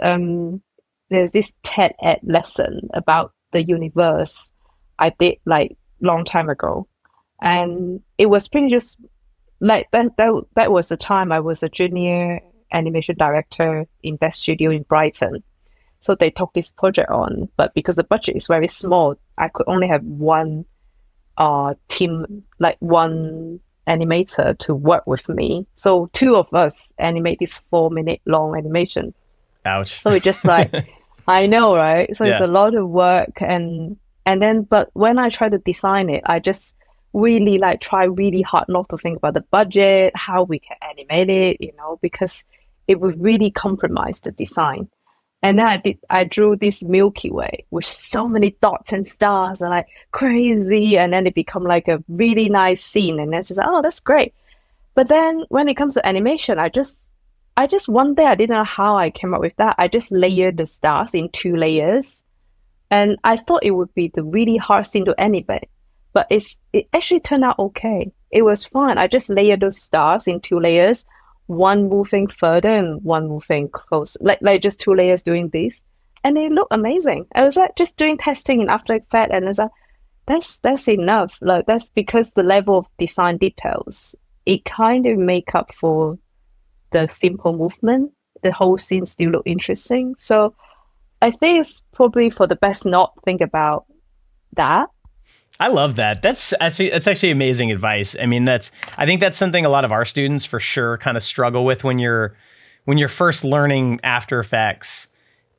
there's this TED Ed lesson about the universe I did like long time ago, and it was pretty just like that was the time I was a junior animation director in that studio in Brighton. So they took this project on, but because the budget is very small, I could only have one team, like one animator to work with me. So two of us animate this 4-minute long animation.
Ouch.
So it just like, I know, right? So it's
Yeah.
a lot of work, and then, but when I try to design it, I just really like try really hard not to think about the budget, how we can animate it, because it would really compromise the design. And then I drew this Milky Way with so many dots and stars and like crazy, and then it become like a really nice scene, and it's just like, oh, that's great. But then when it comes to animation, I just one day I didn't know how I came up with that. I just layered the stars in 2 layers, and I thought it would be the really hard thing to animate, but it actually turned out okay. It was fine. I just layered those stars in 2 layers, one moving further and one moving close, like just 2 layers doing this, and they look amazing. I was like just doing testing in After Effects, and it's like that's enough. Like that's because the level of design details, it kind of make up for the simple movement. The whole scene still look interesting. So I think it's probably for the best not think about that.
I love that. That's actually amazing advice. I mean, I think that's something a lot of our students for sure kind of struggle with when you're first learning After Effects.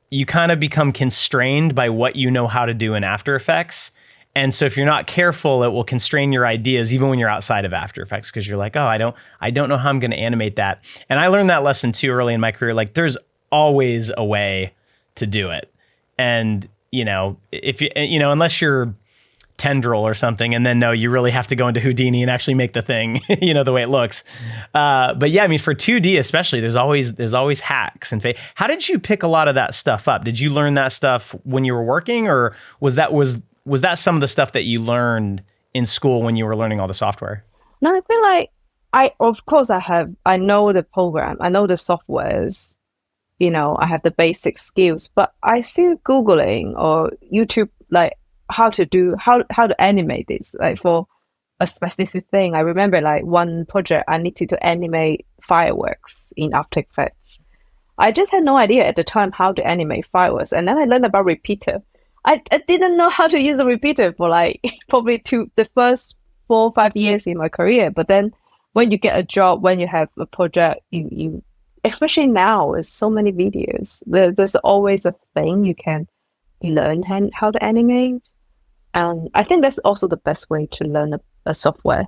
You kind of become constrained by what you know how to do in After Effects. And so if you're not careful, it will constrain your ideas even when you're outside of After Effects, because you're like, oh, I don't know how I'm going to animate that. And I learned that lesson too early in my career. Like there's always a way to do it. And, if unless you're Tendril or something, and then no, you really have to go into Houdini and actually make the thing, the way it looks. But yeah, I mean, for 2D especially, there's always hacks and how did you pick a lot of that stuff up? Did you learn that stuff when you were working, or was that some of the stuff that you learned in school when you were learning all the software?
No, I feel like of course I know the program, I know the softwares, I have the basic skills, but I still Googling or YouTube, like how to animate this, like for a specific thing. I remember like one project I needed to animate fireworks in After Effects. I just had no idea at the time how to animate fireworks, and then I learned about repeater. I didn't know how to use a repeater for like probably the first 4 or 5 years in my career. But then when you get a job, when you have a project, you especially now with so many videos, there's always a thing you can learn how to animate. And I think that's also the best way to learn a software.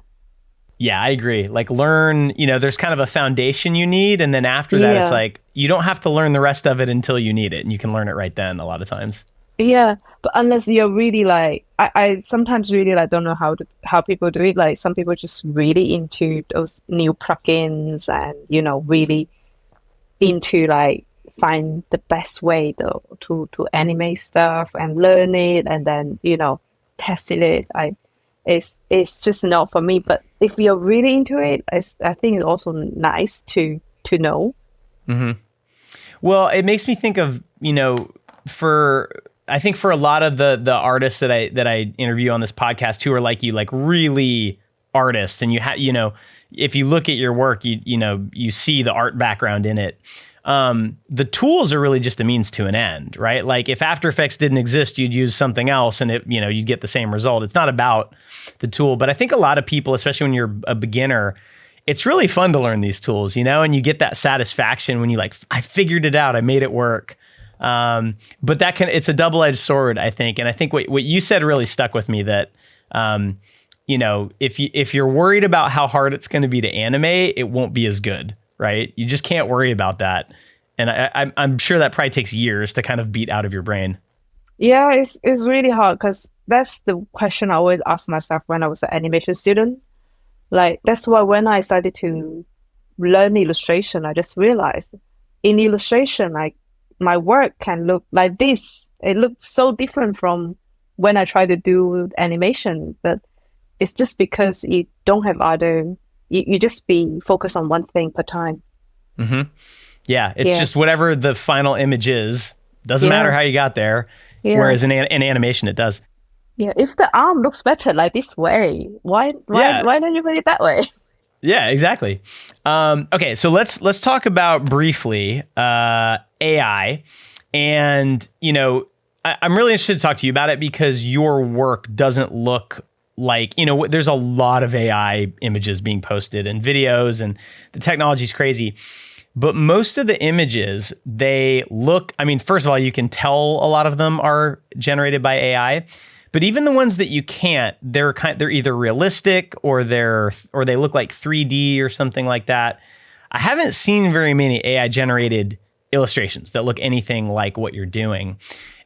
Yeah, I agree. Like learn, there's kind of a foundation you need. And then after that, It's like, you don't have to learn the rest of it until you need it. And you can learn it right then a lot of times.
Yeah, but unless you're really like, I sometimes really like don't know how people do it. Like some people just really into those new plugins and, really into like find the best way though to animate stuff and learn it and then, testing it. It's just not for me. But if you're really into it, I think it's also nice to know.
Mm-hmm. Well, it makes me think of, I think for a lot of the artists that I interview on this podcast who are like you, like really artists, and if you look at your work, you see the art background in it. The tools are really just a means to an end, right? Like if After Effects didn't exist, you'd use something else and you'd get the same result. It's not about the tool, but I think a lot of people, especially when you're a beginner, it's really fun to learn these tools, and you get that satisfaction when you I figured it out, I made it work. But it's a double-edged sword, I think. And I think what you said really stuck with me, that, if you're worried about how hard it's going to be to animate, it won't be as good, right? You just can't worry about that. And I'm sure that probably takes years to kind of beat out of your brain.
Yeah, it's really hard because that's the question I always ask myself when I was an animation student. Like, that's why when I started to learn illustration, I just realized in illustration, like my work can look like this. It looks so different from when I try to do animation, but it's just because you don't have you just be focused on one thing per time.
Mm-hmm. Yeah, it's just whatever the final image is. Doesn't matter how you got there. Yeah. Whereas in animation, it does.
Yeah, if the arm looks better like this way, why don't you put it that way?
Yeah, exactly. Okay, so let's talk about briefly AI, and I'm really interested to talk to you about it because your work doesn't look like there's a lot of AI images being posted and videos, and the technology's crazy. But most of the images, they look, first of all, you can tell a lot of them are generated by AI. But even the ones that you can't, they're either realistic or they look like 3D or something like that. I haven't seen very many AI generated illustrations that look anything like what you're doing.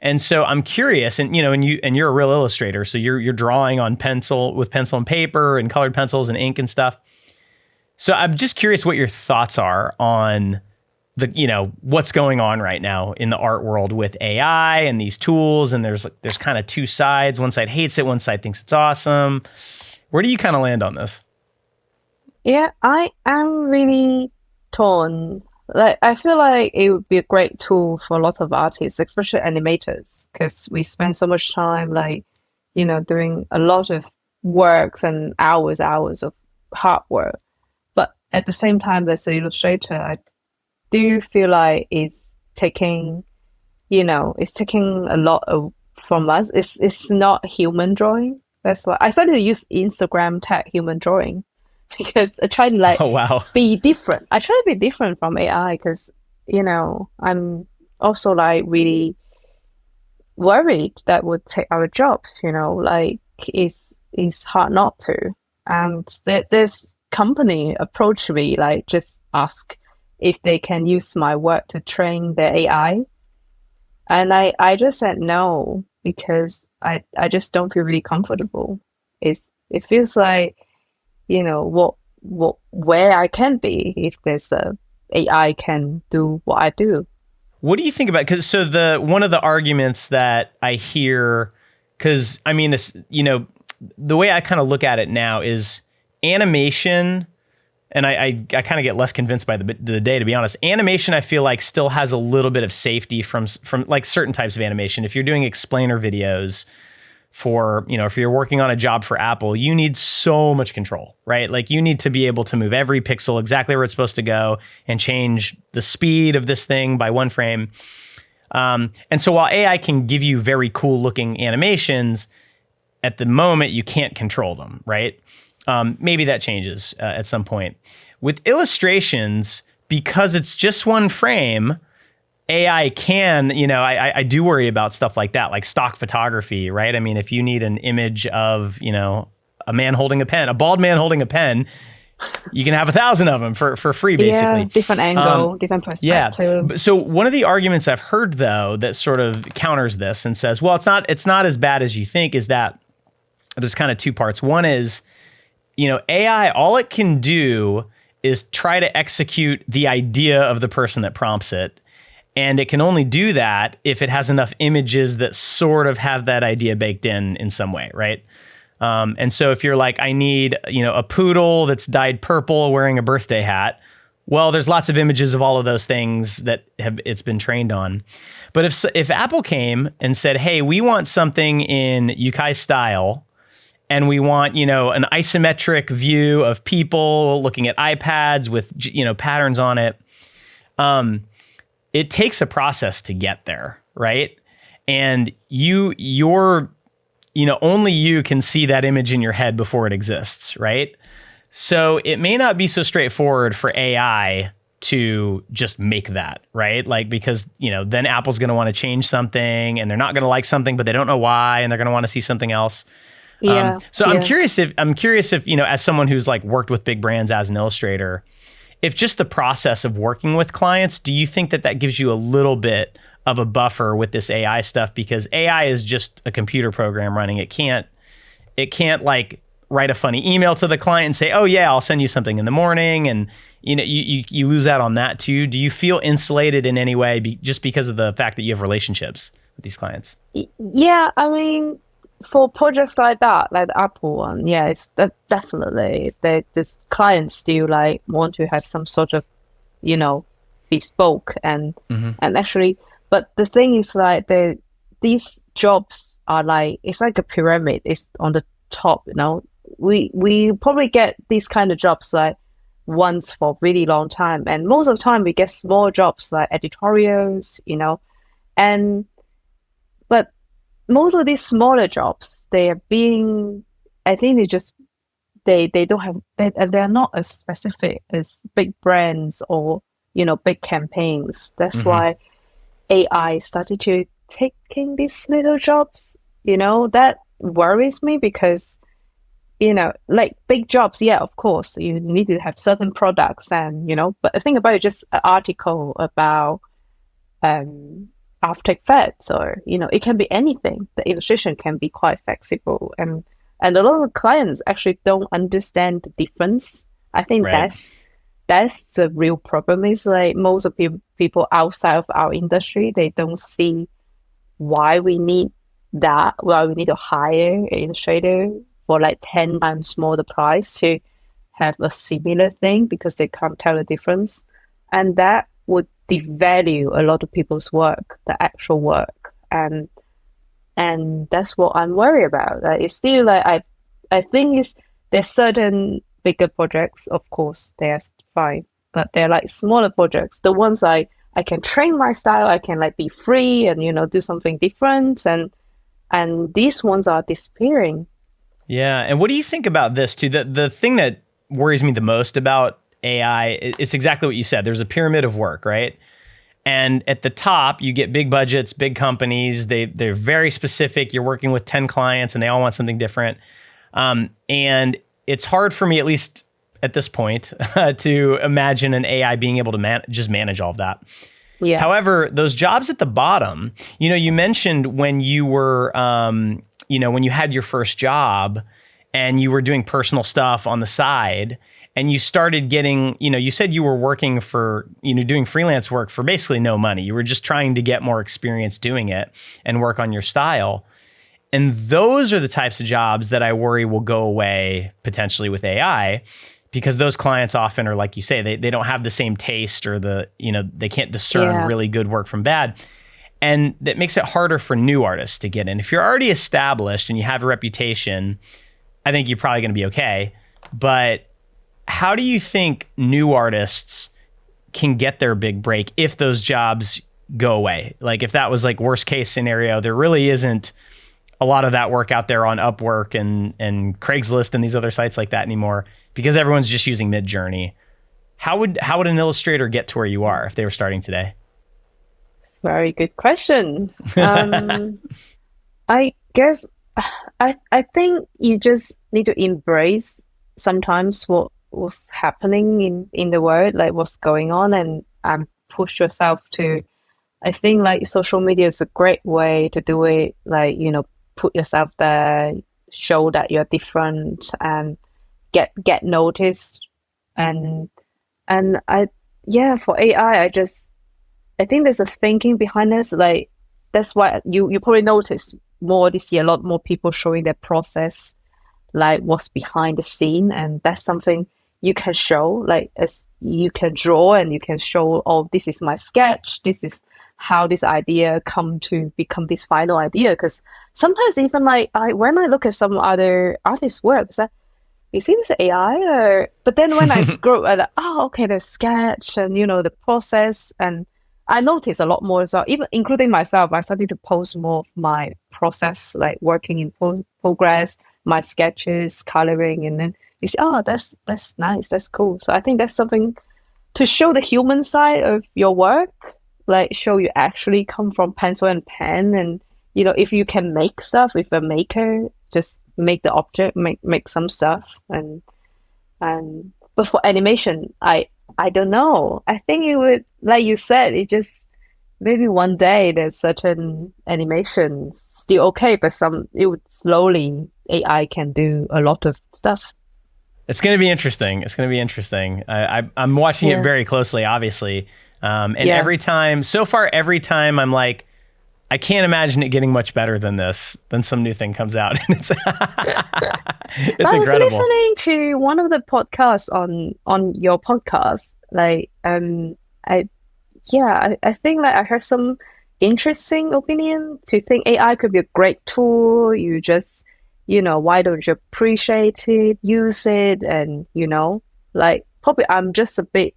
And so I'm curious, and you're a real illustrator, so you're drawing on pencil and paper and colored pencils and ink and stuff. So I'm just curious what your thoughts are on what's going on right now in the art world with AI and these tools. And there's kind of two sides. One side hates it. One side thinks it's awesome. Where do you kind of land on this?
Yeah, I am really torn. Like, I feel like it would be a great tool for a lot of artists, especially animators, because we spend so much time, doing a lot of works and hours of hard work. But at the same time, as an illustrator, I do feel like it's taking a lot from us. It's not human drawing. That's why I started to use Instagram tag human drawing, because I try to be different. I try to be different from AI because I'm also really worried that would take our jobs. It's hard not to. And there's company approach me, just ask if they can use my work to train their AI. And I just said no, because I just don't feel really comfortable. It feels like, where I can be if there's a AI can do what I do.
What do you think about, one of the arguments that I hear, because the way I kind of look at it now is animation, and I kind of get less convinced by the day, to be honest. Animation, I feel like, still has a little bit of safety from like certain types of animation. If you're doing explainer videos if you're working on a job for Apple, you need so much control, right? Like, you need to be able to move every pixel exactly where it's supposed to go and change the speed of this thing by one frame. And so while AI can give you very cool looking animations, at the moment you can't control them, right? Maybe that changes at some point. With illustrations, because it's just one frame, AI can, I do worry about stuff like that, like stock photography, right? If you need an image of, a man holding a pen, a bald man holding a pen, you can have 1,000 of them for free, basically.
Yeah, different angle, different perspective.
Yeah. So one of the arguments I've heard, though, that sort of counters this and says, well, it's not as bad as you think, is that there's kind of two parts. One is, AI, all it can do is try to execute the idea of the person that prompts it. And it can only do that if it has enough images that sort of have that idea baked in some way, right? And so if you're like, I need, a poodle that's dyed purple wearing a birthday hat, well, there's lots of images of all of those things that it's been trained on. But if Apple came and said, hey, we want something in Yukai style, and we want, an isometric view of people looking at iPads with, patterns on it, it takes a process to get there, right? And you're only you can see that image in your head before it exists, right? So it may not be so straightforward for AI to just make that, right? Like, because, then Apple's going to want to change something and they're not going to like something, but they don't know why, and they're going to want to see something else.
Yeah,
So
yeah.
I'm curious if, as someone who's like worked with big brands as an illustrator, if just the process of working with clients, do you think that that gives you a little bit of a buffer with this AI stuff? Because AI is just a computer program running. It can't like write a funny email to the client and say, oh yeah, I'll send you something in the morning. And you lose out on that too. Do you feel insulated in any way just because of the fact that you have relationships with these clients?
Yeah, I mean, for projects like that, like the Apple one, yeah, it's definitely the clients still like want to have some sort of, you know, bespoke and actually, but the thing is like these jobs are like, it's like a pyramid. It's on the top, you know. We probably get these kind of jobs like once for a really long time, and most of the time we get small jobs like editorials, you know, and but most of these smaller jobs, they are being, I think they don't have, they're not as specific as big brands or, you know, big campaigns. That's
Mm-hmm.
why AI started to taking these little jobs, you know. That worries me because, you know, like big jobs, yeah, of course, you need to have certain products and, you know, but the thing about it, just an article about um After Effects, or, you know, it can be anything. The illustration can be quite flexible, and a lot of clients actually don't understand the difference. I think
Right.
that's the real problem. Is like most of people outside of our industry, they don't see why we need that, why we need to hire an illustrator for like 10 times more the price to have a similar thing, because they can't tell the difference. And that would devalue a lot of people's work, the actual work. And that's what I'm worried about. Like, it's still like, I think there's certain bigger projects, of course, they're fine. But they're like smaller projects. The ones I can train my style, I can like be free and, you know, do something different, and these ones are disappearing.
Yeah. And what do you think about this too? The thing that worries me the most about AI, it's exactly what you said. There's a pyramid of work, right? And at the top, you get big budgets, big companies. They're very specific. You're working with 10 clients and they all want something different. And it's hard for me, at least at this point, to imagine an AI being able to just manage all of that.
Yeah.
However, those jobs at the bottom, you mentioned when you were, when you had your first job and you were doing personal stuff on the side and you started getting, you said you were working for, doing freelance work for basically no money. You were just trying to get more experience doing it and work on your style. And those are the types of jobs that I worry will go away potentially with AI, because those clients often are, like you say, they don't have the same taste, or they can't discern
Yeah.
really good work from bad. And that makes it harder for new artists to get in. If you're already established and you have a reputation, I think you're probably going to be okay. But how do you think new artists can get their big break if those jobs go away? Like, if that was like worst case scenario, there really isn't a lot of that work out there on Upwork and Craigslist and these other sites like that anymore, because everyone's just using Midjourney. How would an illustrator get to where you are if they were starting today?
It's a very good question. I guess I think you just need to embrace sometimes what's happening in the world, like what's going on, and push yourself to. I think like social media is a great way to do it. Like, you know, put yourself there, show that you're different, and get noticed. And I, yeah, for AI, I think there's a thinking behind this. Like, that's why you probably noticed more this year, a lot more people showing their process, like what's behind the scene, and that's something you can show. Like, as you can draw and you can show, oh, this is my sketch. This is how this idea come to become this final idea. Because sometimes even like when I look at some other artists' works, you see this AI, or but then when I scroll, I like, oh, okay, the sketch and, you know, the process, and I noticed a lot more as well, even including myself. I started to post more of my process, like working in progress, my sketches, coloring, and then you see, oh, that's nice, that's cool. So I think that's something to show the human side of your work, like show you actually come from pencil and pen, and if you can make stuff with a maker, just make the object, make some stuff, and but for animation, I don't know. I think it would, like you said, it just maybe one day there's certain animation still okay, but it would slowly AI can do a lot of stuff.
It's going to be interesting. It's going to be interesting. I'm watching it very closely, obviously. And every time I'm like, I can't imagine it getting much better than this, than some new thing comes out. And it's
I was
incredible.
listening to one of the podcasts on your podcast. Like, I think like I heard some interesting opinion to think AI could be a great tool. You just, why don't you appreciate it, use it, and like probably I'm just a bit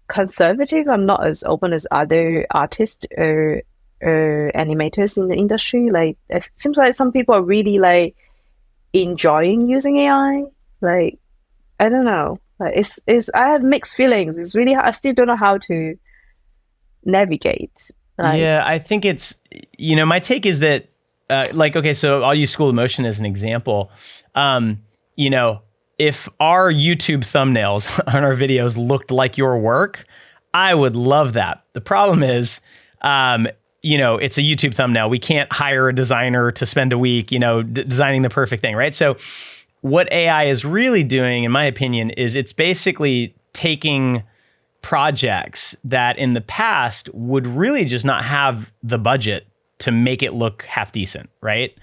conservative. I'm not as open as other artists or animators in the industry. Like it seems like some people are really like enjoying using AI. Like I don't know. Like it's I have mixed feelings. It's really I still don't know how to navigate. Like,
Yeah, I think it's, my take is that, okay, so I'll use School of Motion as an example. If our YouTube thumbnails on our videos looked like your work, I would love that. The problem is, it's a YouTube thumbnail. We can't hire a designer to spend a week, designing the perfect thing, right? So what AI is really doing, in my opinion, is it's basically taking projects that in the past would really just not have the budget to make it look half decent, right?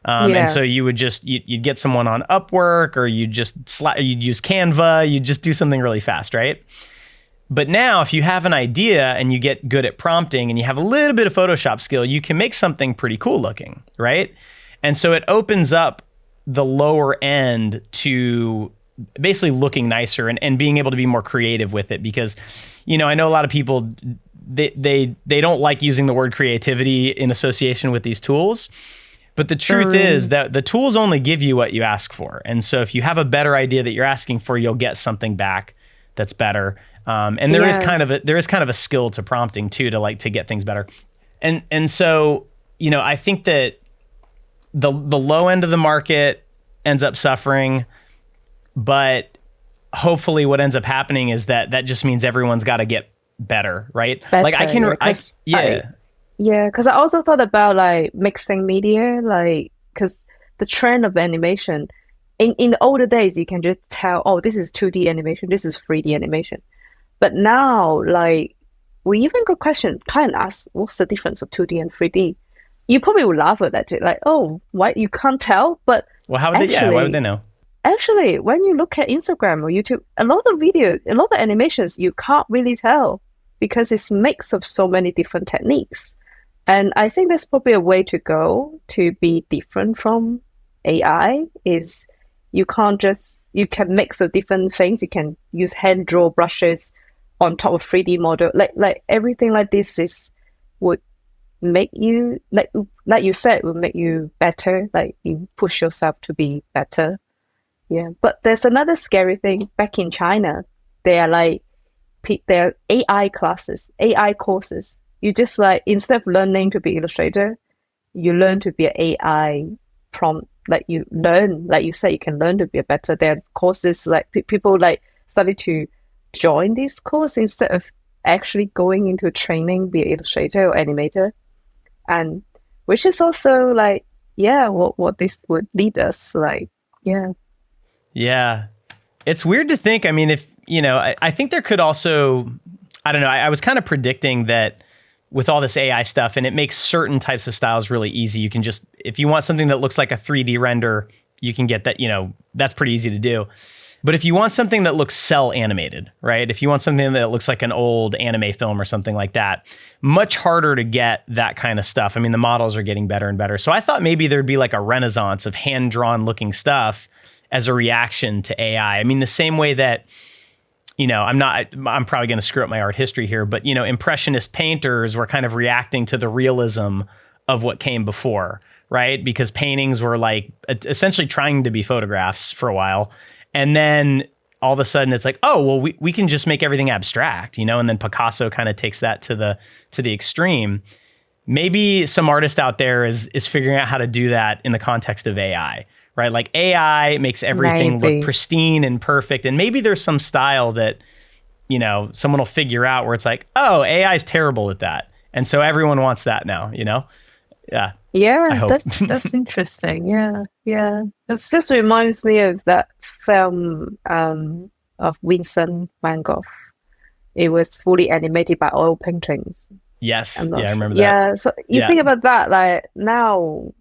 And so you would you'd get someone on Upwork, or you'd use Canva, you'd just do something really fast, right? But now if you have an idea and you get good at prompting and you have a little bit of Photoshop skill, you can make something pretty cool looking, right? And so it opens up the lower end to basically looking nicer and being able to be more creative with it, because I know a lot of people they don't like using the word creativity in association with these tools, but the truth is that the tools only give you what you ask for. And so if you have a better idea that you're asking for, you'll get something back that's better. And there is kind of a skill to prompting too, to get things better. And so I think that the low end of the market ends up suffering. But hopefully what ends up happening is that just means everyone's got to get better, right? Like because
I also thought about like mixing media, like because the trend of animation in the older days, you can just tell, oh, this is 2D animation, this is 3D animation. But now, like, we even got client asks, what's the difference of 2D and 3D? You probably would laugh at that too, like, oh, why you can't tell? But
well, how would why would they know?
Actually, when you look at Instagram or YouTube, a lot of animations, you can't really tell because it's a mix of so many different techniques. And I think that's probably a way to go to be different from AI is you can mix the different things. You can use hand draw brushes on top of 3D model. Like everything like this would make you, like you said, would make you better. Like you push yourself to be better. Yeah, but there's another scary thing. Back in China, there are AI classes, AI courses. You just instead of learning to be illustrator, you learn to be an AI prompt. Like you learn, like you said, you can learn to be a better. There are courses people started to join this course instead of actually going into training, be an illustrator or animator, and which is also what this would lead us
Yeah. It's weird to think. I mean, if, I think there could also, I don't know, I was kind of predicting that with all this AI stuff, and it makes certain types of styles really easy. You can just, if you want something that looks like a 3D render, you can get that, that's pretty easy to do. But if you want something that looks cell animated, right? If you want something that looks like an old anime film or something like that, much harder to get that kind of stuff. I mean, the models are getting better and better. So I thought maybe there'd be like a renaissance of hand-drawn looking stuff as a reaction to AI. I mean, the same way that, I'm probably going to screw up my art history here, but, impressionist painters were kind of reacting to the realism of what came before, right? Because paintings were like essentially trying to be photographs for a while. And then all of a sudden it's like, oh, well, we can just make everything abstract, and then Picasso kind of takes that to the extreme. Maybe some artist out there is figuring out how to do that in the context of AI, right? Like AI makes everything look pristine and perfect. And maybe there's some style that, someone will figure out where it's like, oh, AI is terrible at that. And so everyone wants that now, Yeah.
Yeah, that's interesting. Yeah, yeah. It just reminds me of that film of Vincent van Gogh. It was fully animated by oil paintings.
Yes. Yeah, I remember that.
Yeah, so you think about that, like now,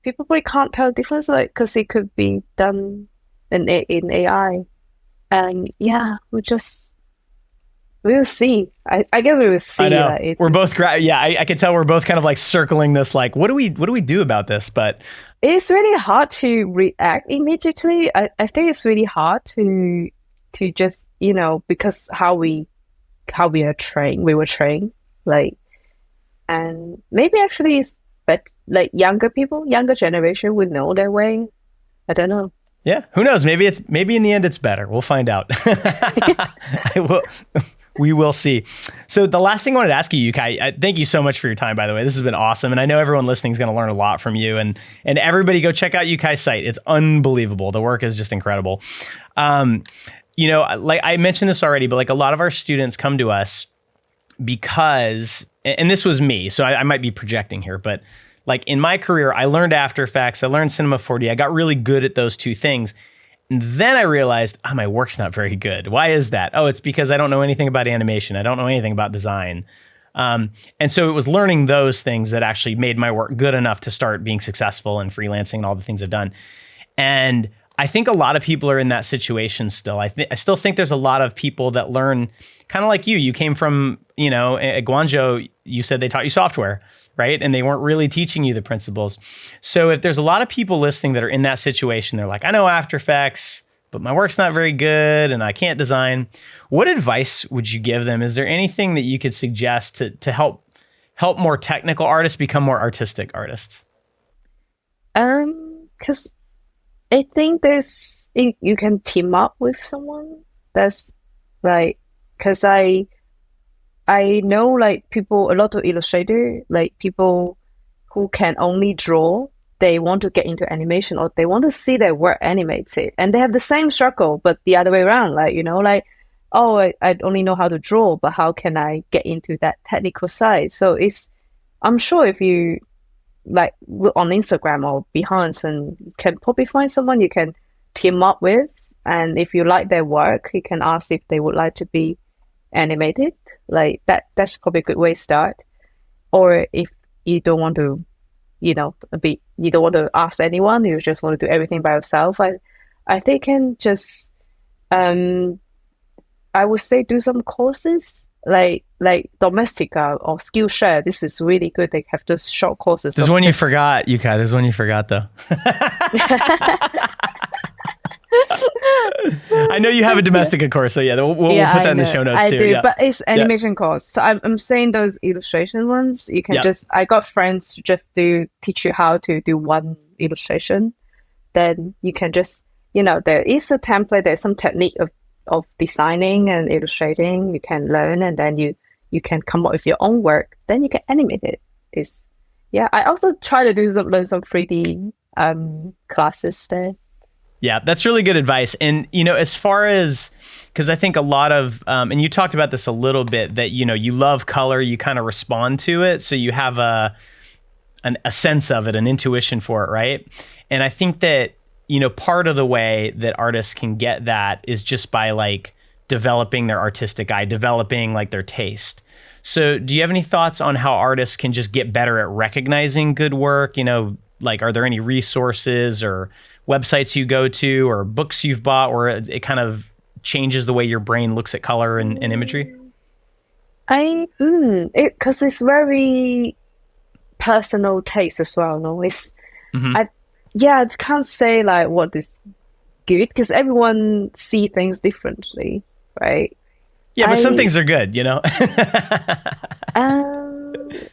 people probably can't tell the difference, like because it could be done in AI, and yeah, we'll see. I guess we will see.
I know.
Like,
we're both I can tell we're both kind of like circling this, like, what do we do about this? But
it's really hard to react immediately. I think it's really hard to just, because how we were trained, like, and maybe actually it's but like younger generation would know their way. I don't know.
Yeah, who knows? Maybe in the end it's better. We'll find out. We will see. So the last thing I wanted to ask you, Yukai, thank you so much for your time, by the way. This has been awesome. And I know everyone listening is going to learn a lot from you. And everybody go check out Yukai's site. It's unbelievable. The work is just incredible. Like I mentioned this already, but like a lot of our students come to us because, and this was me, so I might be projecting here, but like in my career, I learned After Effects, I learned Cinema 4D. I got really good at those two things. And then I realized, my work's not very good. Why is that? Oh, it's because I don't know anything about animation. I don't know anything about design. And so it was learning those things that actually made my work good enough to start being successful in freelancing and all the things I've done. And I think a lot of people are in that situation still. I still think there's a lot of people that learn kind of like you. You came from, at Guangzhou, you said they taught you software, right? And they weren't really teaching you the principles. So if there's a lot of people listening that are in that situation, they're like, I know After Effects, but my work's not very good and I can't design. What advice would you give them? Is there anything that you could suggest to help more technical artists become more artistic artists?
Because I think you can team up with someone that's like, because I know like a lot of illustrators, like people who can only draw, they want to get into animation or they want to see their work animated, and they have the same struggle, but the other way around, like, oh, I only know how to draw, but how can I get into that technical side? So I'm sure if you like look on Instagram or Behance, and you can probably find someone you can team up with, and if you like their work, you can ask if they would like to be animated. Like that's probably a good way to start. Or if you don't want to, you don't want to ask anyone, you just want to do everything by yourself, I think can just I would say do some courses like Domestika or Skillshare. This is really good. They have those short courses.
There's one you forgot, Yukai. There's one you forgot though. I know you have a Domestika course, so yeah, we'll put that in the show notes too.
Yeah, but it's animation course. So I'm saying those illustration ones. You can I got friends to just teach you how to do one illustration. Then you can just, there is a template. There's some technique of designing and illustrating. You can learn, and then you can come up with your own work. Then you can animate it. I also try to learn some 3D classes there.
Yeah, that's really good advice. And, as far as, because I think a lot of, and you talked about this a little bit, that, you love color, you kind of respond to it. So you have a sense of it, an intuition for it, right? And I think that, part of the way that artists can get that is just by like developing their artistic eye, developing like their taste. So do you have any thoughts on how artists can just get better at recognizing good work? Like, are there any resources or websites you go to or books you've bought where it kind of changes the way your brain looks at color and imagery?
Because it's very personal taste as well. No, I can't say like what is good because everyone see things differently. right?
Yeah, but some
I
things are good, you know?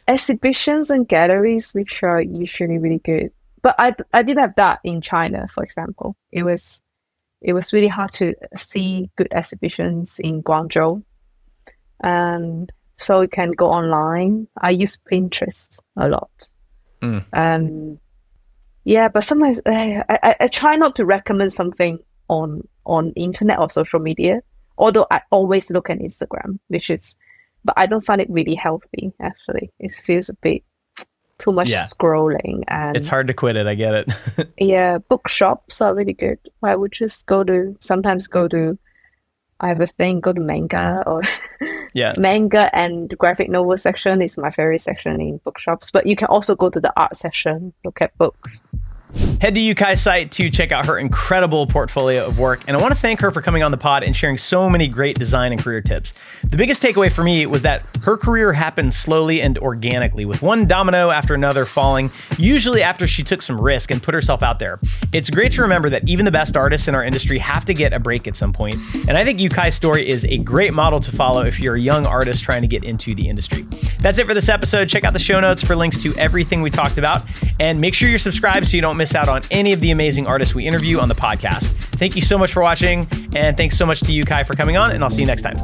exhibitions and galleries, which are usually really good. But I did have that in China, for example. It was really hard to see good exhibitions in Guangzhou, and so you can go online. I use Pinterest a lot.
Mm.
Yeah, but sometimes I try not to recommend something on internet or social media, although I always look at Instagram, but I don't find it really healthy, actually. It feels a bit too much
Yeah.
scrolling,
It's
and
hard to quit it. I get it.
yeah, bookshops are really good. I would just sometimes go to, I have a thing, go to manga or
Yeah.
manga and graphic novel section is my favorite section in bookshops, but you can also go to the art section, look at books.
Head to Yukai's site to check out her incredible portfolio of work. And I want to thank her for coming on the pod and sharing so many great design and career tips. The biggest takeaway for me was that her career happened slowly and organically, with one domino after another falling, usually after she took some risk and put herself out there. It's great to remember that even the best artists in our industry have to get a break at some point. And I think Yukai's story is a great model to follow if you're a young artist trying to get into the industry. That's it for this episode. Check out the show notes for links to everything we talked about. And make sure you're subscribed so you don't miss out on any of the amazing artists we interview on the podcast. Thank you so much for watching, and thanks so much to Yukai for coming on, and I'll see you next time.